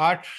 8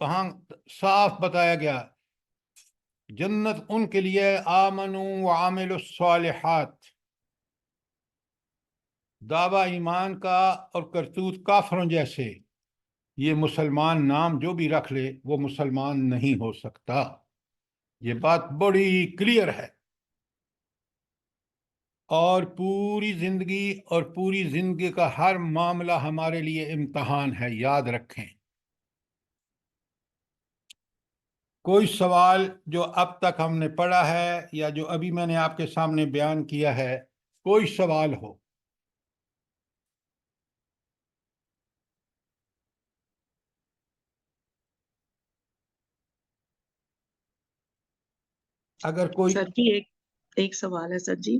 وہاں صاف بتایا گیا جنت ان کے لیے آمنوا وعملوا الصالحات، دعویٰ ایمان کا اور کرتوت کافروں جیسے، یہ مسلمان نام جو بھی رکھ لے وہ مسلمان نہیں ہو سکتا. یہ بات بڑی کلیئر ہے. اور پوری زندگی کا ہر معاملہ ہمارے لیے امتحان ہے، یاد رکھیں. کوئی سوال جو اب تک ہم نے پڑھا ہے یا جو ابھی میں نے آپ کے سامنے بیان کیا ہے، کوئی سوال ہو؟ اگر کوئی سر جی ایک سوال ہے سر جی.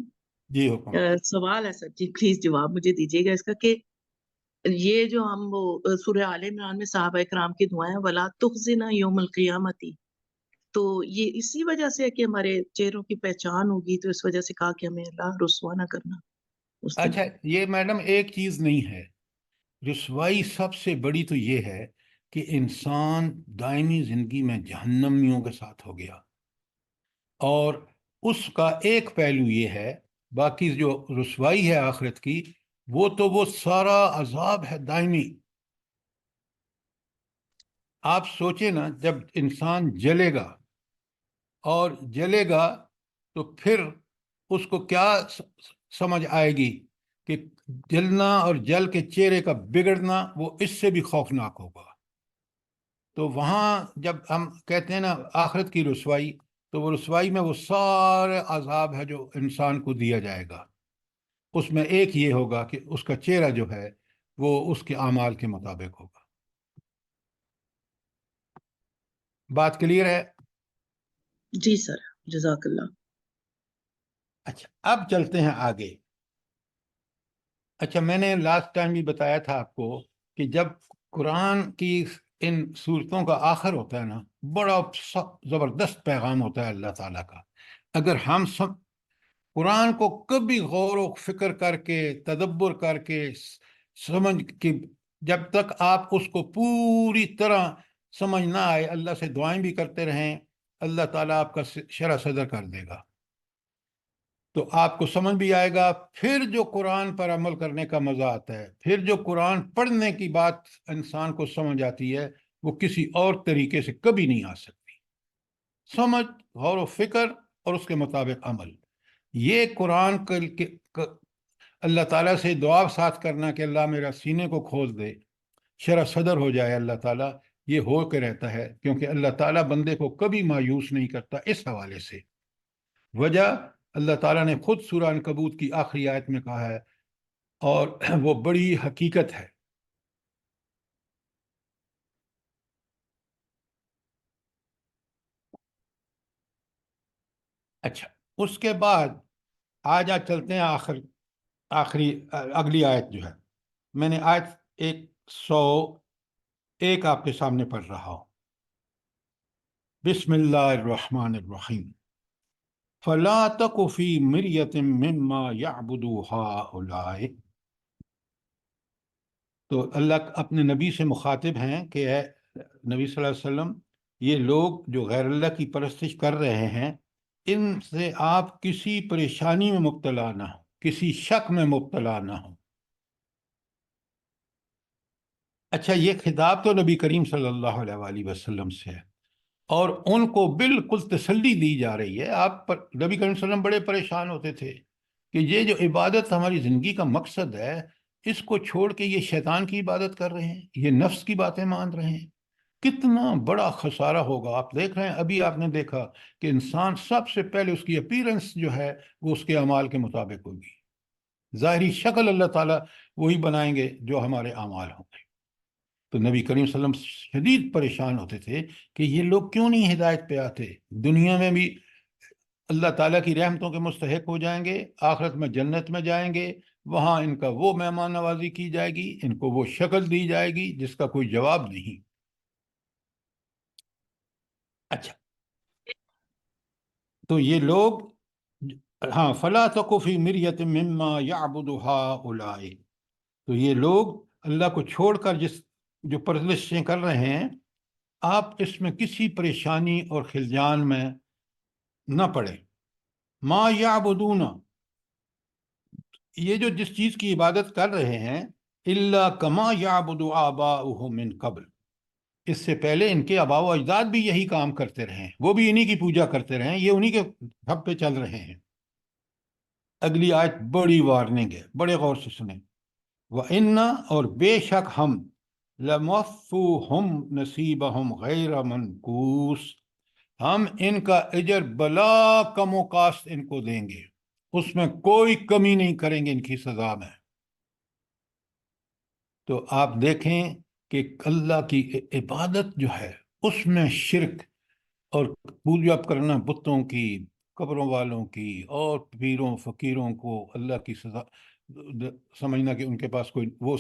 جی حکم. سوال ہے سر جی، پلیز جواب مجھے دیجیے گا اس کا کہ یہ جو ہم وہ سورہ آل عمران میں صحابہ کرام کی دعائیں ولا تخزنا یوم القیامتی، تو یہ اسی وجہ سے ہے کہ ہمارے چہروں کی پہچان ہوگی، تو اس وجہ سے کہا کہ ہمیں اللہ رسوا نہ کرنا اس دن. اچھا، یہ میڈم ایک چیز نہیں ہے. رسوائی سب سے بڑی تو یہ ہے کہ انسان دائمی زندگی میں جہنمیوں کے ساتھ ہو گیا، اور اس کا ایک پہلو یہ ہے، باقی جو رسوائی ہے آخرت کی وہ سارا عذاب ہے دائمی. آپ سوچیں نا، جب انسان جلے گا تو پھر اس کو کیا سمجھ آئے گی کہ جلنا اور جل کے چہرے کا بگڑنا وہ اس سے بھی خوفناک ہوگا. تو وہاں جب ہم کہتے ہیں نا آخرت کی رسوائی، تو وہ رسوائی میں وہ سارے عذاب ہے جو انسان کو دیا جائے گا. اس میں ایک یہ ہوگا کہ اس کا چہرہ جو ہے وہ اس کے اعمال کے مطابق ہوگا. بات کلیئر ہے؟ جی سر، جزاک اللہ. اچھا، اب چلتے ہیں آگے. اچھا، میں نے لاسٹ ٹائم بھی بتایا تھا آپ کو کہ جب قرآن کی ان صورتوں کا آخر ہوتا ہے نا، بڑا زبردست پیغام ہوتا ہے اللہ تعالیٰ کا. اگر ہم سب قرآن کو کبھی غور و فکر کر کے تدبر کر کے سمجھ کے، جب تک آپ اس کو پوری طرح سمجھ نہ آئے، اللہ سے دعائیں بھی کرتے رہیں، اللہ تعالیٰ آپ کا شرح صدر کر دے گا. تو آپ کو سمجھ بھی آئے گا. پھر جو قرآن پر عمل کرنے کا مزہ آتا ہے، پھر جو قرآن پڑھنے کی بات انسان کو سمجھ آتی ہے، وہ کسی اور طریقے سے کبھی نہیں آ سکتی. سمجھ، غور و فکر اور اس کے مطابق عمل، یہ قرآن اللہ تعالیٰ سے دعا ساتھ کرنا کہ اللہ میرا سینے کو کھول دے، شرح صدر ہو جائے اللہ تعالیٰ، یہ ہو کے رہتا ہے. کیونکہ اللہ تعالیٰ بندے کو کبھی مایوس نہیں کرتا. اس حوالے سے وجہ اللہ تعالیٰ نے خود سورہ عنکبوت کی آخری آیت میں کہا ہے، اور وہ بڑی حقیقت ہے. اچھا، اس کے بعد آج چلتے ہیں اگلی آیت جو ہے، میں نے آیت 101 آپ کے سامنے پڑھ رہا ہوں. بسم اللہ الرحمن الرحیم. فلا تک فی مریۃ مما یعبد ہؤلاء. تو اللہ اپنے نبی سے مخاطب ہیں کہ اے نبی صلی اللہ علیہ وسلم، یہ لوگ جو غیر اللہ کی پرستش کر رہے ہیں، ان سے آپ کسی پریشانی میں مبتلا نہ ہوں، کسی شک میں مبتلا نہ ہوں. اچھا، یہ خطاب تو نبی کریم صلی اللہ علیہ وآلہ وسلم سے ہے، اور ان کو بالکل تسلی دی جا رہی ہے. آپ پر نبی کریم صلی اللہ علیہ وسلم بڑے پریشان ہوتے تھے کہ یہ جو عبادت ہماری زندگی کا مقصد ہے، اس کو چھوڑ کے یہ شیطان کی عبادت کر رہے ہیں، یہ نفس کی باتیں مان رہے ہیں. کتنا بڑا خسارہ ہوگا. آپ دیکھ رہے ہیں، ابھی آپ نے دیکھا کہ انسان سب سے پہلے اس کی اپیرنس جو ہے وہ اس کے اعمال کے مطابق ہوگی. ظاہری شکل اللہ تعالیٰ وہی بنائیں گے جو ہمارے اعمال ہوں گے. تو نبی کریم صلی اللہ علیہ وسلم شدید پریشان ہوتے تھے کہ یہ لوگ کیوں نہیں ہدایت پہ آتے. دنیا میں بھی اللہ تعالیٰ کی رحمتوں کے مستحق ہو جائیں گے، آخرت میں جنت میں جائیں گے، وہاں ان کا وہ مہمان نوازی کی جائے گی، ان کو وہ شکل دی جائے گی جس کا کوئی جواب نہیں. اچھا، تو یہ لوگ، ہاں، فلا تک فی مریۃ مما یعبد ہؤلاء، تو یہ لوگ اللہ کو چھوڑ کر جو پرستشیں کر رہے ہیں، آپ اس میں کسی پریشانی اور خلجان میں نہ پڑے. ما یعبدون، یہ جو جس چیز کی عبادت کر رہے ہیں، الا کما یعبد آباؤہم من قبل، اس سے پہلے ان کے آباء و اجداد بھی یہی کام کرتے رہے ہیں، وہ بھی انہی کی پوجا کرتے رہے ہیں، یہ انہی کے ٹھپ پہ چل رہے ہیں. اگلی آیت بڑی وارننگ ہے، بڑے غور سے سنیں. وَإِنَّا، اور بے شک ہم، لَمَوَفُّوهُمْ نَصِيبَهُمْ غَيْرَ مَنْقُوص، ہم ان کا اجر بلا کم و کاست ان کو دیں گے، اس میں کوئی کمی نہیں کریں گے ان کی سزا میں. تو آپ دیکھیں کہ اللہ کی عبادت جو ہے اس میں شرک اور پوجا کرنا بتوں کی، قبروں والوں کی اور پیروں فقیروں کو اللہ کی سزا سمجھنا کہ ان کے پاس کوئی وہ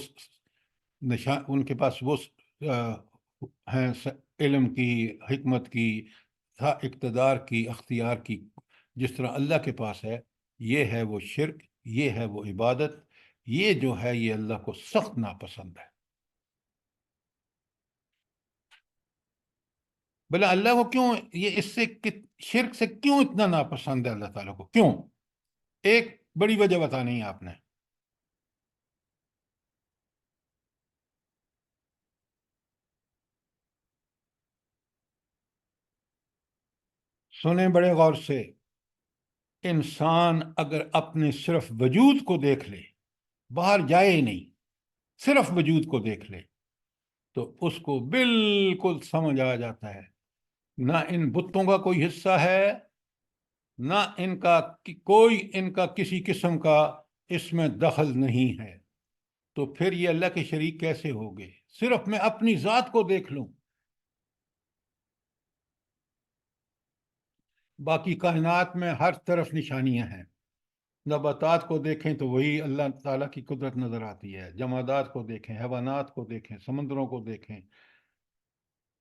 نشان، ان کے پاس وہ ہیں علم کی، حکمت کی، اقتدار کی، اختیار کی، جس طرح اللہ کے پاس ہے. یہ ہے وہ شرک، یہ ہے وہ عبادت، یہ جو ہے یہ اللہ کو سخت ناپسند ہے. بھلا اللہ کو کیوں یہ اس سے شرک سے کیوں اتنا ناپسند ہے اللہ تعالیٰ کو؟ کیوں؟ ایک بڑی وجہ بتانی ہے آپ نے. سنیں بڑے غور سے. انسان اگر اپنے صرف وجود کو دیکھ لے، باہر جائے ہی نہیں، صرف وجود کو دیکھ لے، تو اس کو بالکل سمجھ آ جاتا ہے نہ ان بتوں کا کوئی حصہ ہے، نہ ان کا کوئی ان کا کسی قسم کا اس میں دخل نہیں ہے. تو پھر یہ اللہ کے شریک کیسے ہو گئے؟ صرف میں اپنی ذات کو دیکھ لوں، باقی کائنات میں ہر طرف نشانیاں ہیں. نباتات کو دیکھیں تو وہی اللہ تعالیٰ کی قدرت نظر آتی ہے، جمادات کو دیکھیں، حیوانات کو دیکھیں، سمندروں کو دیکھیں،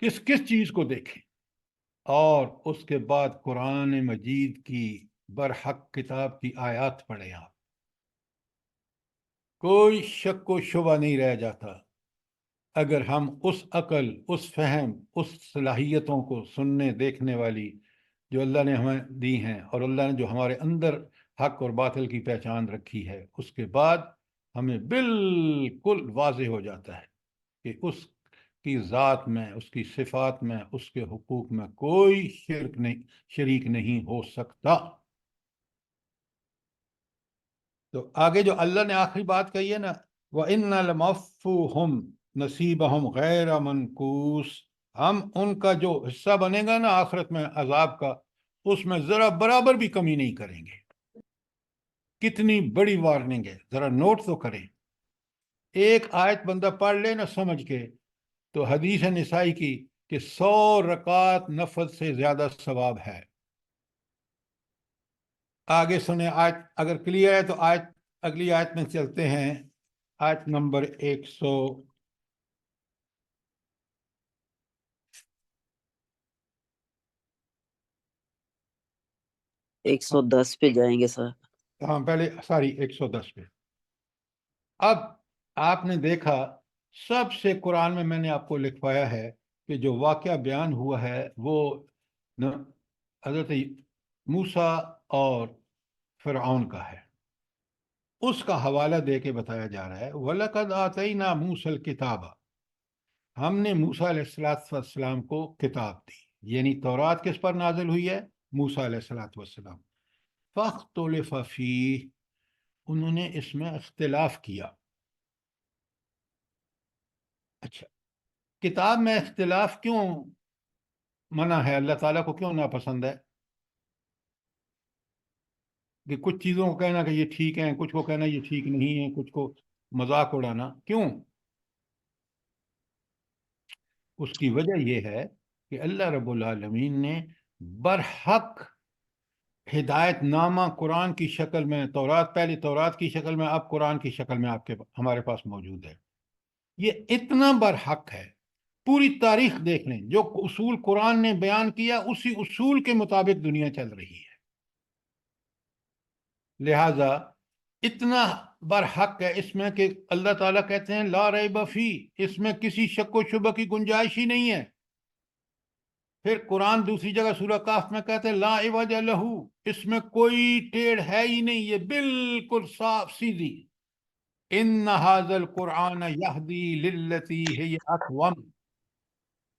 کس کس چیز کو دیکھیں. اور اس کے بعد قرآن مجید کی برحق کتاب کی آیات پڑھیں آپ، کوئی شک و شبہ نہیں رہ جاتا. اگر ہم اس عقل، اس فہم، اس صلاحیتوں کو سننے دیکھنے والی جو اللہ نے ہمیں دی ہیں، اور اللہ نے جو ہمارے اندر حق اور باطل کی پہچان رکھی ہے، اس کے بعد ہمیں بالکل واضح ہو جاتا ہے کہ اس کی ذات میں، اس کی صفات میں، اس کے حقوق میں کوئی شریک نہیں ہو سکتا. تو آگے جو اللہ نے آخری بات کہی ہے نا، وَإِنَّا لَمَوَفُّوهُمْ نَصِيبَهُمْ غَيْرَ مَنْقُوص، ہم ان کا جو حصہ بنے گا نا آخرت میں عذاب کا، اس میں ذرا برابر بھی کمی نہیں کریں گے. کتنی بڑی وارننگ ہے، ذرا نوٹ تو کریں. ایک آیت بندہ پڑھ لے نا سمجھ کے، تو حدیث نسائی کی کہ 100 رکعت نفل سے زیادہ ثواب ہے. آگے سنیں آیت، اگر کلیئر ہے تو آیت، اگلی آیت میں چلتے ہیں. آیت نمبر 110 پہ جائیں گے سر. ہاں پہلے ساری 110 پہ. اب آپ نے دیکھا سب سے قرآن میں نے آپ کو لکھوایا ہے کہ جو واقعہ بیان ہوا ہے وہ حضرت موسیٰ اور فرعون کا ہے. اس کا حوالہ دے کے بتایا جا رہا ہے وَلَقَدْ آتَيْنَا مُوسَى الْكِتَابَ، ہم نے موسیٰ علیہ السلام کو کتاب دی، یعنی تورات کس پر نازل ہوئی ہے؟ موسیٰ علیہ السلام. فَاخْتُلِفَ فِيهِ، انہوں نے اس میں اختلاف کیا. اچھا، کتاب میں اختلاف کیوں منع ہے؟ اللہ تعالیٰ کو کیوں ناپسند ہے کہ کچھ چیزوں کو کہنا کہ یہ ٹھیک ہیں، کچھ کو کہنا یہ ٹھیک نہیں ہے، کچھ کو مذاق اڑانا؟ کیوں؟ اس کی وجہ یہ ہے کہ اللہ رب العالمین نے برحق ہدایت نامہ قرآن کی شکل میں، تورات پہلی تورات کی شکل میں، اب قرآن کی شکل میں ہمارے پاس موجود ہے. یہ اتنا برحق ہے، پوری تاریخ دیکھ لیں، جو اصول قرآن نے بیان کیا اسی اصول کے مطابق دنیا چل رہی ہے. لہذا اتنا برحق ہے اس میں کہ اللہ تعالیٰ کہتے ہیں لا ریب فی، اس میں کسی شک و شبہ کی گنجائش ہی نہیں ہے. پھر قرآن دوسری جگہ سورہ کاف میں کہتے ہیں لا عوج لہو، اس میں کوئی ٹیڑھ ہے ہی نہیں، یہ بالکل صاف سیدھی. ان ھذا القرآن یہدی للتی ہی اقوم،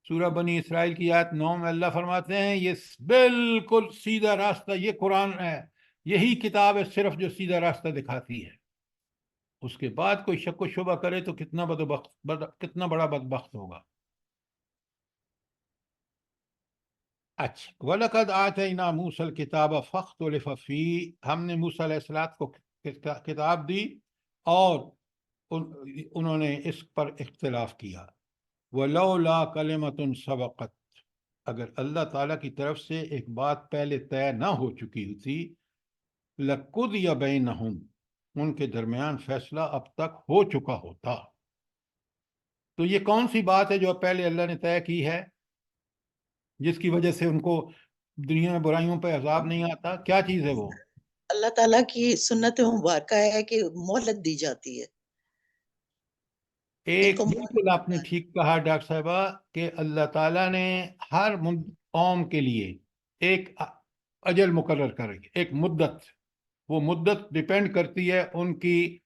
سورہ بنی اسرائیل کی آیت 9 میں اللہ فرماتے ہیں یہ بالکل سیدھا راستہ، یہ قرآن ہے، یہی کتاب ہے صرف جو سیدھا راستہ دکھاتی ہے. اس کے بعد کوئی شک و شبہ کرے تو کتنا کتنا بڑا بدبخت ہوگا. اچھا، وَلَقَدْ آتَيْنَا مُوسَى الْكِتَابَ فَاخْتُلِفَ فِيهِ، ہم نے موسیٰ علیہ السلام کو کتاب دی اور انہوں نے اس پر اختلاف کیا. وَلَوْلَا كَلِمَةٌ سَبَقَتْ، اگر اللہ تعالیٰ کی طرف سے ایک بات پہلے طے نہ ہو چکی ہوتی، لَقُضِيَ بَيْنَهُمْ، ان کے درمیان فیصلہ اب تک ہو چکا ہوتا. تو یہ کون سی بات ہے جو پہلے اللہ نے طے کی ہے جس کی وجہ سے ان کو دنیا میں برائیوں پہ عذاب نہیں آتا؟ کیا چیز ہے وہ؟ اللہ تعالیٰ کی سنت مبارکہ ہے کہ مہلت دی جاتی ہے. ایک بالکل آپ نے ٹھیک کہا ڈاکٹر صاحبہ کہ اللہ تعالیٰ نے ہر قوم کے لیے ایک اجل مقرر کر رہی ہے، ایک مدت. وہ مدت ڈیپینڈ کرتی ہے ان کی،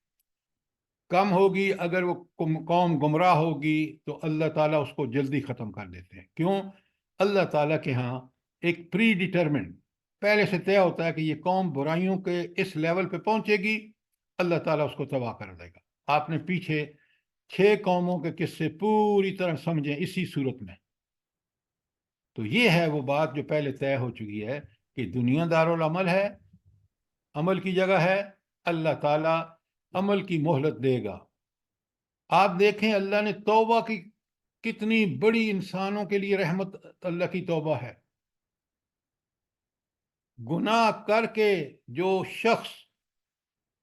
کم ہوگی اگر وہ قوم گمراہ ہوگی تو اللہ تعالیٰ اس کو جلدی ختم کر دیتے ہیں. کیوں؟ اللہ تعالیٰ کے ہاں ایک پری ڈیٹرمنٹ پہلے سے طے ہوتا ہے کہ یہ قوم برائیوں کے اس لیول پہ پہنچے گی، اللہ تعالیٰ اس کو تباہ کر دے گا. آپ نے پیچھے 6 قوموں کے قصے پوری طرح سمجھیں اسی صورت میں. تو یہ ہے وہ بات جو پہلے طے ہو چکی ہے کہ دنیا دارالعمل ہے، عمل کی جگہ ہے، اللہ تعالیٰ عمل کی مہلت دے گا. آپ دیکھیں اللہ نے توبہ کی کتنی بڑی انسانوں کے لیے رحمت، اللہ کی توبہ ہے. گناہ کر کے جو شخص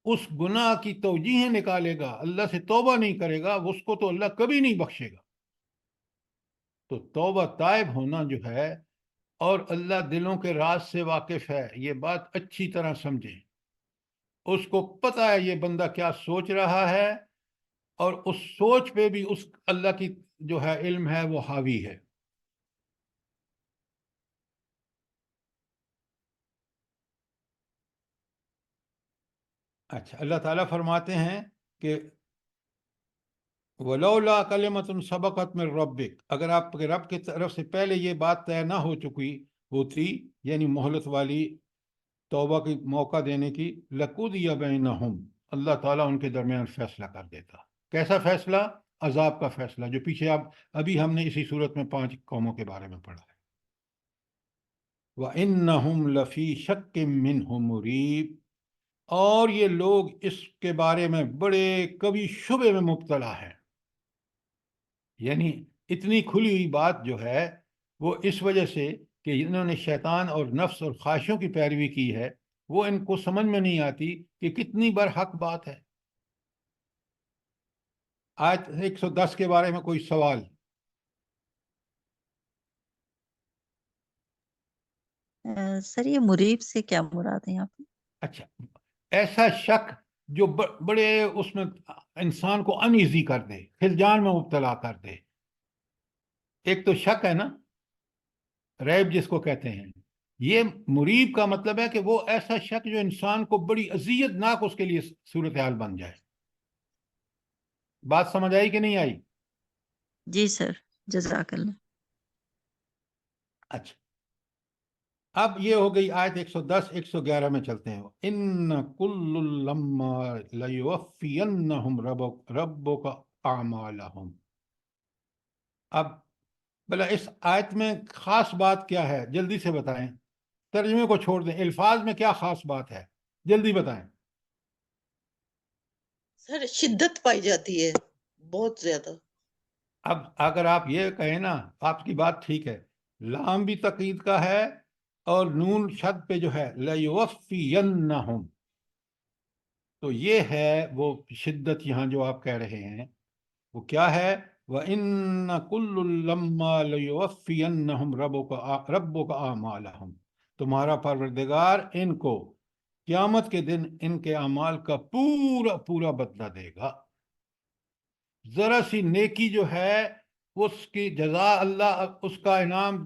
اس گناہ کی توجیہیں نکالے گا، اللہ سے توبہ نہیں کرے گا، اس کو تو اللہ کبھی نہیں بخشے گا. تو توبہ تائب ہونا جو ہے، اور اللہ دلوں کے راز سے واقف ہے، یہ بات اچھی طرح سمجھیں. اس کو پتہ ہے یہ بندہ کیا سوچ رہا ہے، اور اس سوچ پہ بھی اس اللہ کی جو ہے علم ہے وہ حاوی ہے. اچھا، اللہ تعالیٰ فرماتے ہیں کہ وَلَوْلَا كَلِمَةٌ سَبَقَتْ مِن رَبِّكَ، اگر آپ کے رب کی طرف سے پہلے یہ بات طے نہ ہو چکی ہوتی، یعنی مہلت والی، توبہ کی موقع دینے کی، لَقُضِيَ بَيْنَهُمْ، اللہ تعالیٰ ان کے درمیان فیصلہ کر دیتا. کیسا فیصلہ؟ عذاب کا فیصلہ، جو پیچھے ابھی ہم نے اسی صورت میں 5 قوموں کے بارے میں پڑھا ہے. وَإِنَّهُمْ لَفِي شَكٍّ مِّنْهُ مُرِيبٍ، اور یہ لوگ اس کے بارے میں بڑے کبھی شبے میں مبتلا ہیں. یعنی اتنی کھلی ہوئی بات جو ہے وہ اس وجہ سے کہ انہوں نے شیطان اور نفس اور خواہشوں کی پیروی کی ہے، وہ ان کو سمجھ میں نہیں آتی کہ کتنی برحق بات ہے. آیت 110 کے بارے میں کوئی سوال؟ سر یہ مریب سے کیا مراد ہے یہاں پہ؟ اچھا، ایسا شک جو بڑے اس میں انسان کو انیزی کر دے، خلجان میں مبتلا کر دے. ایک تو شک ہے نا، ریب جس کو کہتے ہیں. یہ مریب کا مطلب ہے کہ وہ ایسا شک جو انسان کو بڑی اذیت ناک اس کے لیے صورتحال بن جائے. بات سمجھ آئی کہ نہیں آئی؟ جی سر، جزاک اللہ. اچھا، اب یہ ہو گئی آیت 110. 111 میں چلتے ہیں. ان کل لما لیوفینہم ربک اعمالہم. اب بلا اس آیت میں خاص بات کیا ہے؟ جلدی سے بتائیں، ترجمے کو چھوڑ دیں، الفاظ میں کیا خاص بات ہے؟ جلدی بتائیں. سر شدت پائی جاتی ہے بہت زیادہ. اب اگر آپ یہ کہیں نا، آپ کی بات ٹھیک ہے، لام بھی تقید کا ہے اور نون شد پہ جو ہے لیوفینہم، تو یہ ہے وہ شدت یہاں جو آپ کہہ رہے ہیں وہ کیا ہے؟ وَإِنَّ كُلُّ لَمَّا لَيُوَفِّيَنَّهُمْ رَبُّكَ أَعْمَالَهُمْ، تمہارا پروردگار ان کو قیامت کے دن ان کے اعمال کا پورا پورا بدلہ دے گا. ذرا سی نیکی جو ہے اس کی جزا اللہ اس کا انعام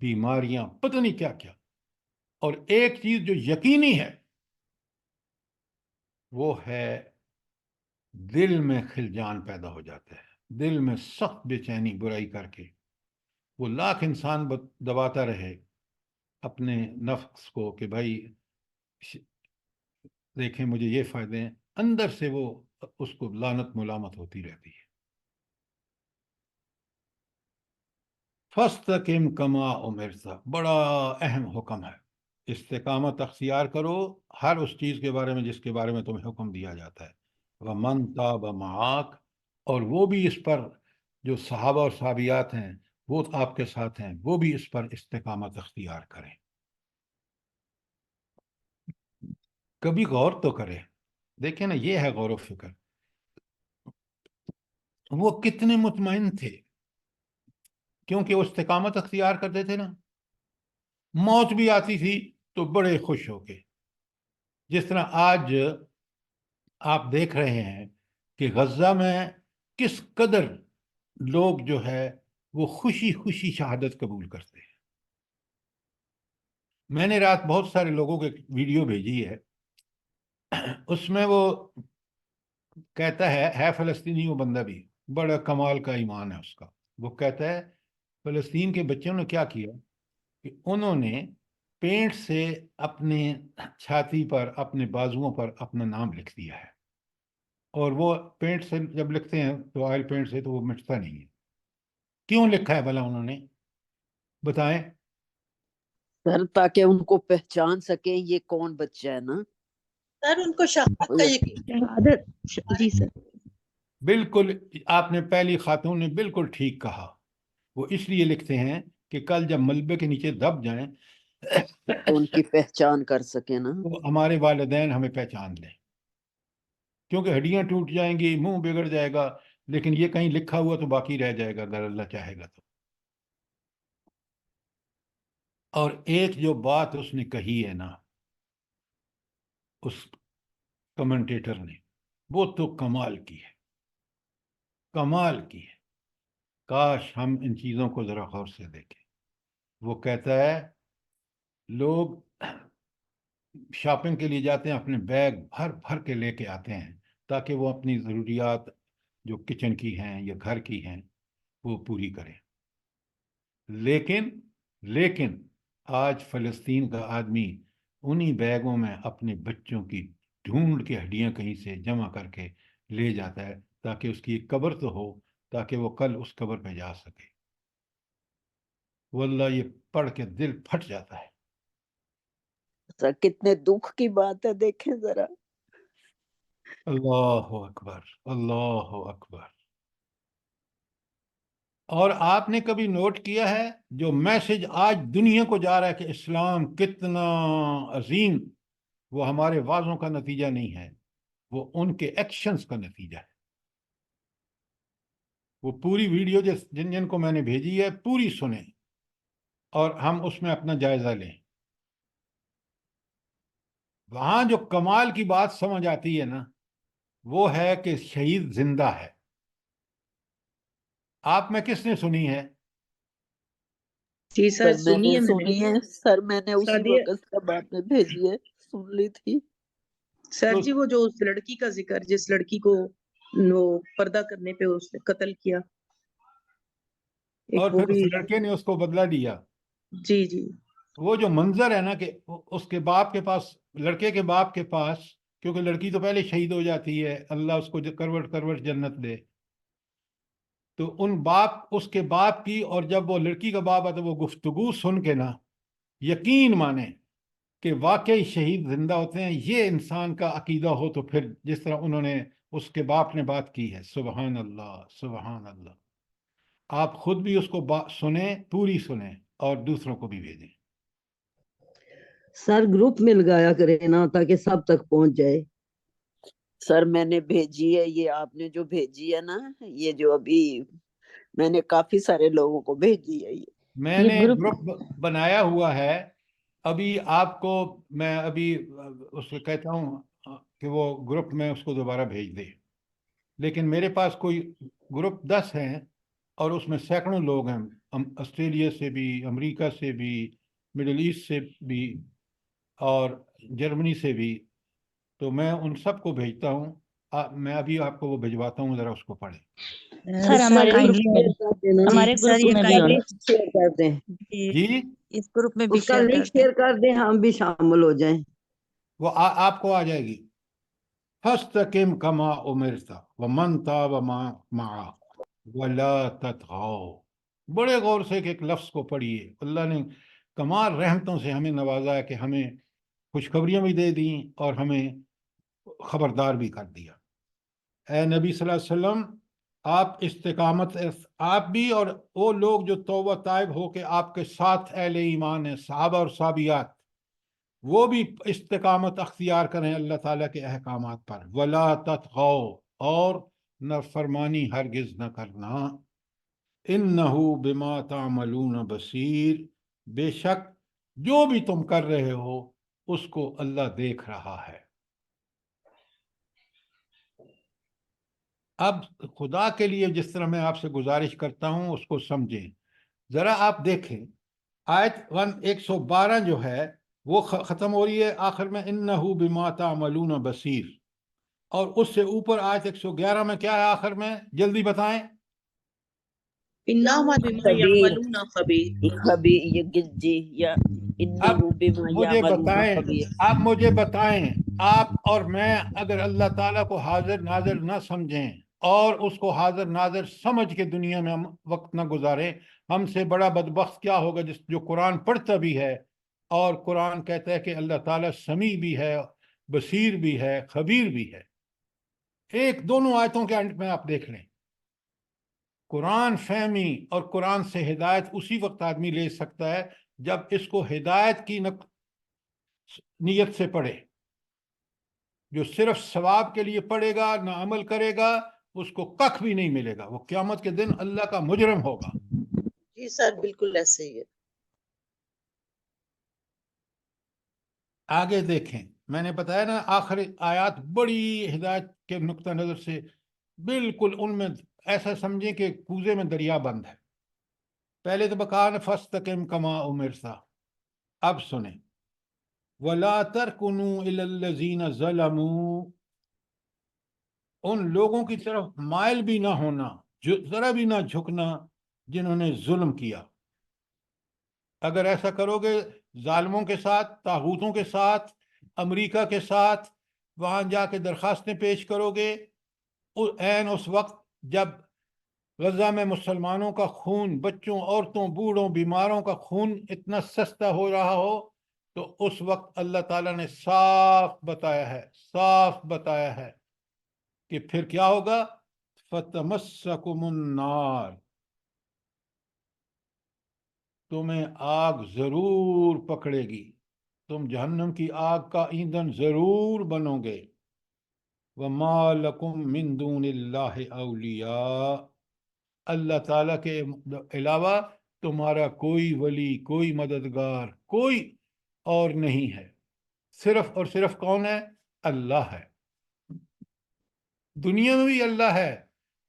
بیماریاں، پتہ نہیں کیا کیا. اور ایک چیز جو یقینی ہے وہ ہے دل میں خلجان پیدا ہو جاتا ہے، دل میں سخت بے چینی برائی کر کے. وہ لاکھ انسان دباتا رہے اپنے نفس کو کہ بھائی دیکھیں مجھے یہ فائدے ہیں، اندر سے وہ اس کو لعنت ملامت ہوتی رہتی ہے. فَاسْتَقِمْ كَمَا أُمِرْتَ، بڑا اہم حکم ہے. استقامت اختیار کرو ہر اس چیز کے بارے میں جس کے بارے میں تمہیں حکم دیا جاتا ہے. وَمَنْ تَابَ مَعَاكَ، اور وہ بھی اس پر، جو صحابہ اور صحابیات ہیں وہ آپ کے ساتھ ہیں، وہ بھی اس پر استقامت اختیار کریں. کبھی غور تو کریں، دیکھیں نا، یہ ہے غور و فکر. وہ کتنے مطمئن تھے کیونکہ وہ استقامت اختیار کرتے تھے نا. موت بھی آتی تھی تو بڑے خوش ہو کے. جس طرح آج آپ دیکھ رہے ہیں کہ غزہ میں کس قدر لوگ جو ہے وہ خوشی خوشی شہادت قبول کرتے ہیں. میں نے رات بہت سارے لوگوں کے ویڈیو بھیجی ہے، اس میں وہ کہتا ہے فلسطینی وہ بندہ بھی بڑا کمال کا ایمان ہے اس کا. وہ کہتا ہے فلسطین کے بچوں نے کیا کیا کہ انہوں نے پینٹ سے اپنے چھاتی پر، اپنے بازوؤں پر اپنا نام لکھ دیا ہے. اور وہ پینٹ سے جب لکھتے ہیں تو آئل پینٹ سے تو وہ مٹتا نہیں ہے. کیوں لکھا ہے بھلا انہوں نے؟ بتائیں. سر تاکہ ان کو پہچان سکیں یہ کون بچہ ہے نا. سر ان کو شہادت کا یقین ہے. جی سر. بالکل، آپ نے پہلی خاتون نے بالکل ٹھیک کہا. وہ اس لیے لکھتے ہیں کہ کل جب ملبے کے نیچے دب جائیں تو ان کی پہچان کر سکیں نا. تو ہمارے والدین ہمیں پہچان لیں، کیونکہ ہڈیاں ٹوٹ جائیں گی، منہ بگڑ جائے گا، لیکن یہ کہیں لکھا ہوا تو باقی رہ جائے گا اگر اللہ چاہے گا تو. اور ایک جو بات اس نے کہی ہے نا اس کمنٹیٹر نے، وہ تو کمال کی ہے، کمال کی ہے. کاش ہم ان چیزوں کو ذرا غور سے دیکھیں. وہ کہتا ہے لوگ شاپنگ کے لیے جاتے ہیں، اپنے بیگ بھر بھر کے لے کے آتے ہیں تاکہ وہ اپنی ضروریات جو کچن کی ہیں یا گھر کی ہیں وہ پوری کریں. لیکن آج فلسطین کا آدمی انہی بیگوں میں اپنے بچوں کی ڈھونڈ کے ہڈیاں کہیں سے جمع کر کے لے جاتا ہے تاکہ اس کی ایک قبر تو ہو، تاکہ وہ کل اس قبر پہ جا سکے. واللہ یہ پڑھ کے دل پھٹ جاتا ہے. سر کتنے دکھ کی بات ہے، دیکھیں ذرا. اللہ اکبر، اللہ اکبر. اور آپ نے کبھی نوٹ کیا ہے جو میسج آج دنیا کو جا رہا ہے کہ اسلام کتنا عظیم، وہ ہمارے وعظوں کا نتیجہ نہیں ہے، وہ ان کے ایکشنز کا نتیجہ ہے. وہ پوری ویڈیو جن کو میں نے بھیجی ہے پوری سنیں اور ہم اس میں اپنا جائزہ لیں. وہاں جو کمال کی بات سمجھ آتی ہے نا وہ ہے کہ شہید زندہ ہے. آپ میں کس نے سنی ہے؟ جی سر سر میں نے سنیے سنی ہے سر، میں نے اسی سادیہ وقت جب آپ نے بھیجی ہے سن لی تھی. سر تو جی وہ جو اس لڑکی کا ذکر، جس لڑکی کو وہ پردہ کرنے پہ اس نے قتل کیا، ایک اور وہ پھر بھی. اس لڑکے نے اس کو بدلہ دیا. جی جی. وہ جو منظر ہے نا کہ اس کے باپ کے پاس، لڑکے کے باپ کے پاس، کیونکہ لڑکی تو پہلے شہید ہو جاتی ہے، اللہ اس کو کروٹ کروٹ جنت دے، تو اس کے باپ کی، اور جب وہ لڑکی کا باپ آتا وہ گفتگو سن کے نا یقین مانے کہ واقعی شہید زندہ ہوتے ہیں. یہ انسان کا عقیدہ ہو تو پھر جس طرح انہوں نے اس کے باپ نے بات کی ہے، سبحان اللہ سبحان اللہ. آپ خود بھی اس کو سنیں، پوری سنیں اور دوسروں کو بھی بھیجیں. سر گروپ میں لگایا کرے نا تاکہ سب تک پہنچ جائے. سر میں نے بھیجی ہے، یہ آپ نے جو بھیجی ہے نا، یہ جو ابھی میں نے کافی سارے لوگوں کو بھیجی ہے. میں نے گروپ بنایا ہوا ہے. ابھی آپ کو میں ابھی اس کو کہتا ہوں کہ وہ گروپ میں اس کو دوبارہ بھیج دے. لیکن میرے پاس کوئی گروپ 10 ہیں اور اس میں سینکڑوں لوگ ہیں آسٹریلیا سے بھی، امریکہ سے بھی، مڈل ایسٹ سے بھی اور جرمنی سے بھی، تو میں ان سب کو بھیجتا ہوں. میں ابھی آپ کو وہ بھجواتا ہوں، ذرا اس کو پڑھیں. سر ہمارے گروپ میں ہمارے سر گروپ اس میں کا بھی لنک شیئر کر دیں. جی اس گروپ میں بھی اس کا شیئر لنک کر دیں. شیئر کر دیں، ہم بھی شامل ہو جائیں. وہ آپ کو آ جائے گی. فاستقم کما امرت ومن تاب معک ولا تطغوا. بڑے غور سے ایک لفظ کو پڑھیے. اللہ نے کمال رحمتوں سے ہمیں نوازا ہے کہ ہمیں خوشخبریاں بھی دے دیں اور ہمیں خبردار بھی کر دیا. اے نبی صلی اللہ علیہ وسلم، آپ استقامت، آپ بھی اور وہ لوگ جو توبہ طائب ہو کے آپ کے ساتھ اہل ایمان ہیں، صحابہ اور صحابیات، وہ بھی استقامت اختیار کریں اللہ تعالیٰ کے احکامات پر. ولا تطغوا، اور نافرمانی ہرگز نہ کرنا. انہ بما تعملون بصیر، بے شک جو بھی تم کر رہے ہو اس کو اللہ دیکھ رہا ہے. اب خدا کے لیے جس طرح میں آپ سے گزارش کرتا ہوں اس کو سمجھیں. ذرا آپ دیکھیں آیت 112 جو ہے وہ ختم ہو رہی ہے آخر میں انہ بما تعملون بصیر، اور اس سے اوپر آیت 111 میں کیا ہے آخر میں؟ جلدی بتائیں. انہ بما خبیر، یعملون خبیر. خبیر جی، یا انہ اب بما مجھے یعملون بتائیں، خبیر. آپ مجھے بتائیں، آپ اور میں اگر اللہ تعالیٰ کو حاضر ناظر نہ سمجھیں اور اس کو حاضر ناظر سمجھ کے دنیا میں ہم وقت نہ گزاریں، ہم سے بڑا بدبخت کیا ہوگا جو قرآن پڑھتا بھی ہے اور قرآن کہتا ہے کہ اللہ تعالیٰ سمیع بھی ہے، بصیر بھی ہے، خبیر بھی ہے. دونوں آیتوں کے اینڈ میں آپ دیکھ لیں. قرآن فہمی اور قرآن سے ہدایت اسی وقت آدمی لے سکتا ہے جب اس کو ہدایت کی نیت سے پڑھے. جو صرف ثواب کے لیے پڑھے گا نہ عمل کرے گا اس کو کخ بھی نہیں ملے گا، وہ قیامت کے دن اللہ کا مجرم ہوگا. جی سر بالکل ایسے ہی ہے. آگے دیکھیں، میں نے بتایا نا آخری آیات بڑی ہدایت کے نقطہ نظر سے بالکل ان میں ایسا سمجھیں کہ کوزے میں دریا بند ہے. پہلے تو بکان فاستقم کما امرت، اب سنیں ولا ترکنوا الی الذین ظلموا، ان لوگوں کی طرف مائل بھی نہ ہونا، ذرا بھی نہ جھکنا جنہوں نے ظلم کیا. اگر ایسا کرو گے ظالموں کے ساتھ، طاغوتوں کے ساتھ، امریکہ کے ساتھ وہاں جا کے درخواستیں پیش کرو گے عین اس وقت جب غزہ میں مسلمانوں کا خون، بچوں، عورتوں، بوڑھوں، بیماروں کا خون اتنا سستا ہو رہا ہو، تو اس وقت اللہ تعالیٰ نے صاف بتایا ہے کہ پھر کیا ہوگا؟ فتمسکم النار، تمہیں آگ ضرور پکڑے گی، تم جہنم کی آگ کا ایندھن ضرور بنو گے. وما لکم من دون اللہ اولیاء، اللہ تعالیٰ کے علاوہ تمہارا کوئی ولی، کوئی مددگار، کوئی اور نہیں ہے. صرف اور صرف کون ہے؟ اللہ ہے. دنیا میں بھی اللہ ہے.